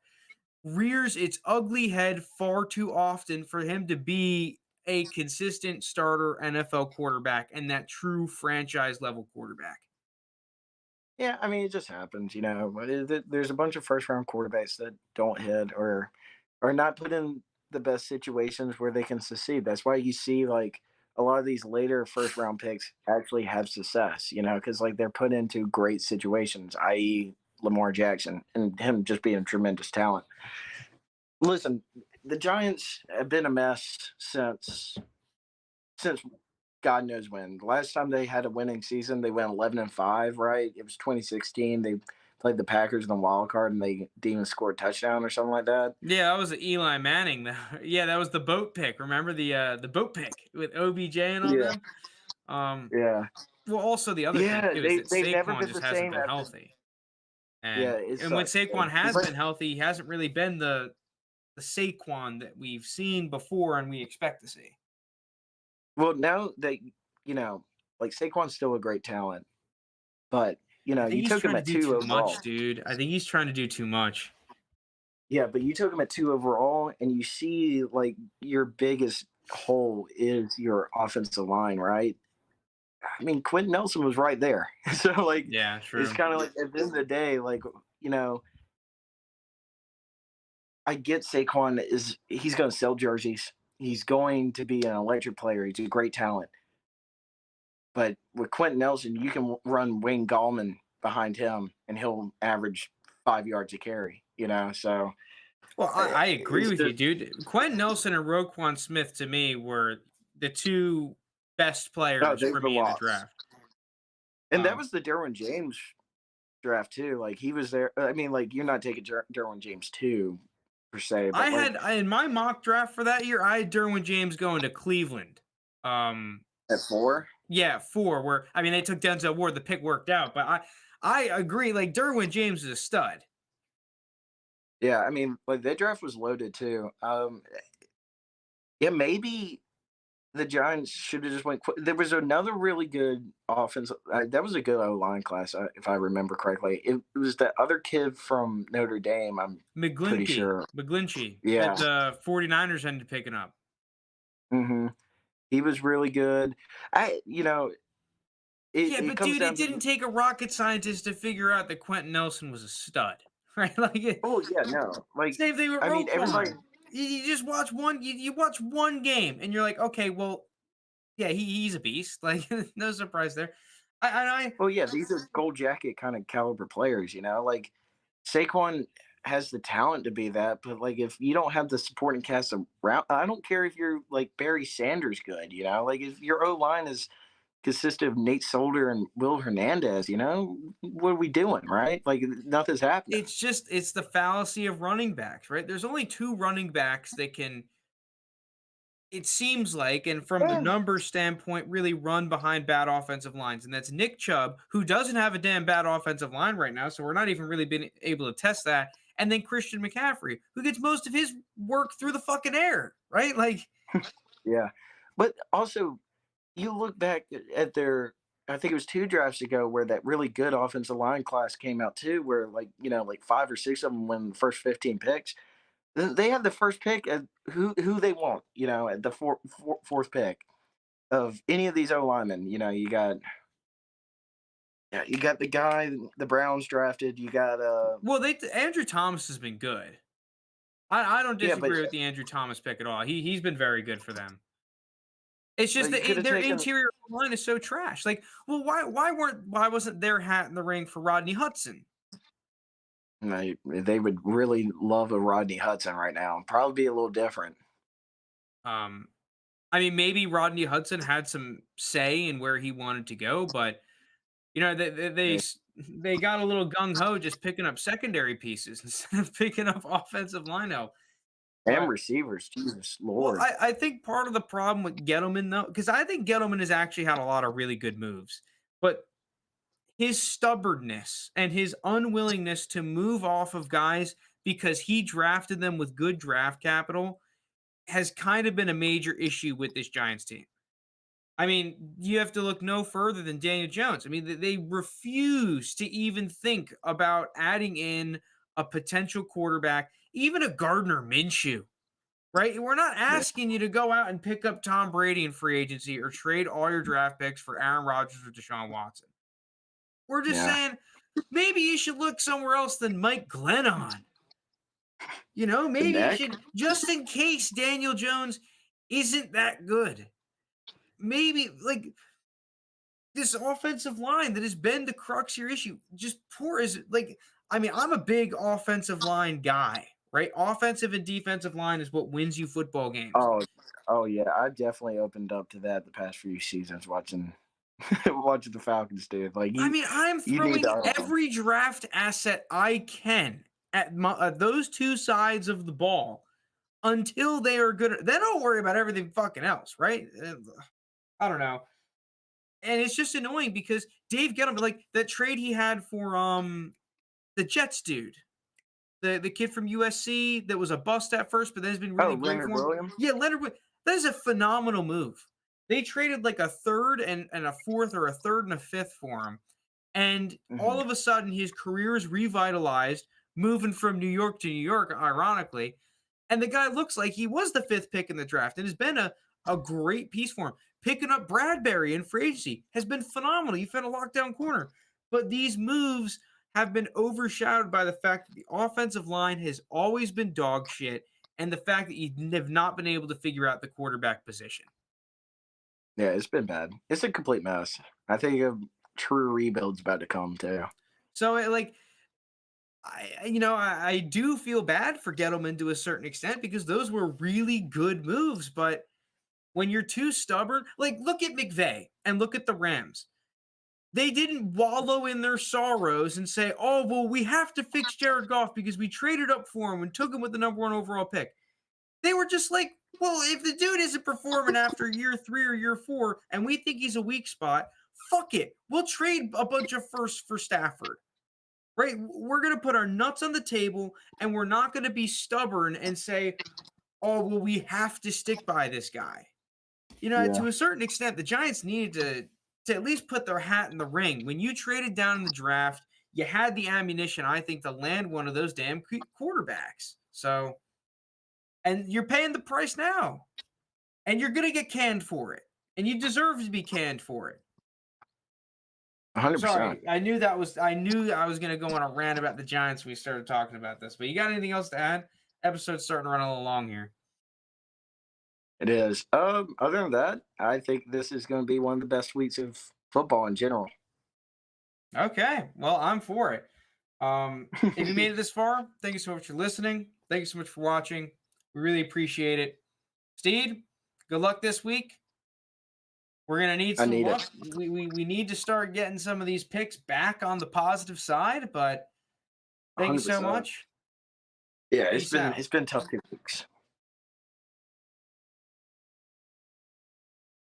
rears its ugly head far too often for him to be a consistent starter NFL quarterback and that true franchise level quarterback. yeah. I mean, it just happens, you know. But there's a bunch of first round quarterbacks that don't hit or are not put in the best situations where they can succeed. That's why you see like a lot of these later first round picks actually have success, you know, because like they're put into great situations, i.e., Lamar Jackson and him just being a tremendous talent. Listen, the Giants have been a mess since God knows when. The last time they had a winning season, they went 11-5. Right? It was 2016. They played the Packers in the wild card, and they didn't even score a touchdown or something like that. Yeah, that was Eli Manning. Yeah, that was the boat pick. Remember the boat pick with OBJ and all Yeah, them? Um, yeah, well, also the other thing yeah. too is They that they've never Saquon been just the hasn't same been after. healthy. Yeah, And it when sucks. Saquon It's has like been healthy, he hasn't really been the Saquon that we've seen before and we expect to see. well now that you know, like Saquon's still a great talent, but you I know think you he's took him trying to at do two too overall. much, dude. I think he's trying to do too much. Yeah, but you took him at two overall, and you see like your biggest hole is your offensive line, right? I mean, Quentin Nelson was right there. So like Yeah, it's true. kind of like at the end of the day, like, you know, I get Saquon is he's gonna sell jerseys. He's going to be an electric player. He's a great talent. But with Quentin Nelson, you can run Wayne Gallman behind him and he'll average 5 yards a carry, you know. So Well, I agree it's with you, just dude. Quentin Nelson and Roquan Smith to me were the two best no, players they for were me in the lost. draft. And that Um, was the Derwin James draft too. Like he was there. I mean, like you're not taking Derwin James two per se, but like in my mock draft for that year, I had Derwin James going to Cleveland. Um, at four. yeah, 4. Where I mean, they took Denzel Ward. The pick worked out, but I agree. Like Derwin James is a stud. Yeah, I mean, like that draft was loaded too. Yeah, maybe the Giants should have just went. There was another really good offense. That was a good O line class, if I remember correctly. It was that other kid from Notre Dame. I'm pretty sure. McGlinchey that Yeah, the 49ers ended up picking up. hmm he was really good. You know, Yeah, it but comes dude, it down didn't to. take a rocket scientist to figure out that Quentin Nelson was a stud, right? Oh yeah, no, like Same thing with I mean everybody. Roquan. You just watch one. You watch one game, and you're like, okay, well, yeah, he's a beast. Like, no surprise there. I Oh yeah, these are gold jacket kind of caliber players. You know, like Saquon has the talent to be that, but like if you don't have the supporting cast around, I don't care if you're like Barry Sanders good. You know, like if your O line is consistent of Nate Solder and Will Hernandez, you know, what are we doing, right? Like nothing's happening. it's the fallacy of running backs, right? There's only two running backs that can, it seems like, and from the Yeah. numbers standpoint, really run behind bad offensive lines. And that's Nick Chubb, who doesn't have a damn bad offensive line right now. So we're not even really been able to test that. And then Christian McCaffrey, who gets most of his work through the fucking air, right? Like, Yeah, but also you look back at their. I think it was two drafts ago where that really good offensive line class came out too, where like you know like five or six of them win the first 15 picks. They have the first pick at who they want, you know, at the fourth pick of any of these O linemen. You know, you got yeah, you got the guy the Browns drafted. You got well, Andrew Thomas has been good. I don't yeah, but disagree with the Andrew Thomas pick at all. He's been very good for them. It's just you that could have their taken. interior line is so trash. Like, well, why wasn't their hat in the ring for Rodney Hudson? They would really love a Rodney Hudson right now. Probably be a little different. Um, I mean, maybe Rodney Hudson had some say in where he wanted to go, but You know, Yeah. they got a little gung ho just picking up secondary pieces instead of picking up offensive line help. And But receivers, Jesus well, Lord. I think part of the problem with Gettleman though, because I think Gettleman has actually had a lot of really good moves, but his stubbornness and his unwillingness to move off of guys because he drafted them with good draft capital has kind of been a major issue with this Giants team. I mean, you have to look no further than Daniel Jones. I mean, they refuse to even think about adding in a potential quarterback, even a Gardner Minshew, right? We're not Yeah. asking you to go out and pick up Tom Brady in free agency or trade all your draft picks for Aaron Rodgers or Deshaun Watson. We're just Yeah. saying maybe you should look somewhere else than Mike Glennon. You know, The maybe you neck? should, just in case Daniel Jones isn't that good. Maybe like this offensive line that has been the crux of your issue, just poor as like. I mean, I'm a big offensive line guy, right? Offensive and defensive line is what wins you football games. Oh, oh yeah. I've definitely opened up to that the past few seasons watching watching the Falcons, dude. Like I mean, I'm you need throwing to own them. every draft asset I can at those two sides of the ball until they are good. Then I'll worry about everything fucking else, right? I don't know. And it's just annoying because Dave Gettleman, like that trade he had for the Jets dude, the kid from USC that was a bust at first, but then has been Oh, really great Leonard for him. Williams? Yeah, that is a phenomenal move. They traded like a third and a fourth or a third and a fifth for him. And all Hmm. of a sudden his career is revitalized, moving from New York to New York, ironically. And the guy looks like he was the fifth pick in the draft and has been a great piece for him. Picking up Bradbury in free agency has been phenomenal. You found a lockdown corner. But these moves have been overshadowed by the fact that the offensive line has always been dog shit and the fact that you have not been able to figure out the quarterback position. Yeah, it's been bad. It's a complete mess. I think a true rebuild's about to come too. So, like, I do feel bad for Gettleman to a certain extent because those were really good moves. But when you're too stubborn, like, look at McVay and look at the Rams. They didn't wallow in their sorrows and say, oh, well, we have to fix Jared Goff because we traded up for him and took him with the number one overall pick. They were just like, well, if the dude isn't performing after year 3 or year 4 and we think he's a weak spot, fuck it. We'll trade a bunch of firsts for Stafford, right? We're going to put our nuts on the table and we're not going to be stubborn and say, oh, well, we have to stick by this guy. You know, Yeah, to a certain extent, the Giants needed to at least put their hat in the ring. When you traded down in the draft, you had the ammunition, I think, to land one of those damn quarterbacks. So, and you're paying the price now, and you're going to get canned for it, and you deserve to be canned for it. 100%. Sorry, I knew I was going to go on a rant about the Giants when we started talking about this, but you got anything else to add? Episode's starting to run a little long here. It is. Other than that, I think this is going to be one of the best weeks of football in general. Okay, well, I'm for it. If you made it this far, thank you so much for listening. Thank you so much for watching. We really appreciate it. Steed, good luck this week. We're gonna need I some need luck. it. We need to start getting some of these picks back on the positive side. But thank you so 100%. much. Yeah, Peace out. it's been tough 2 weeks.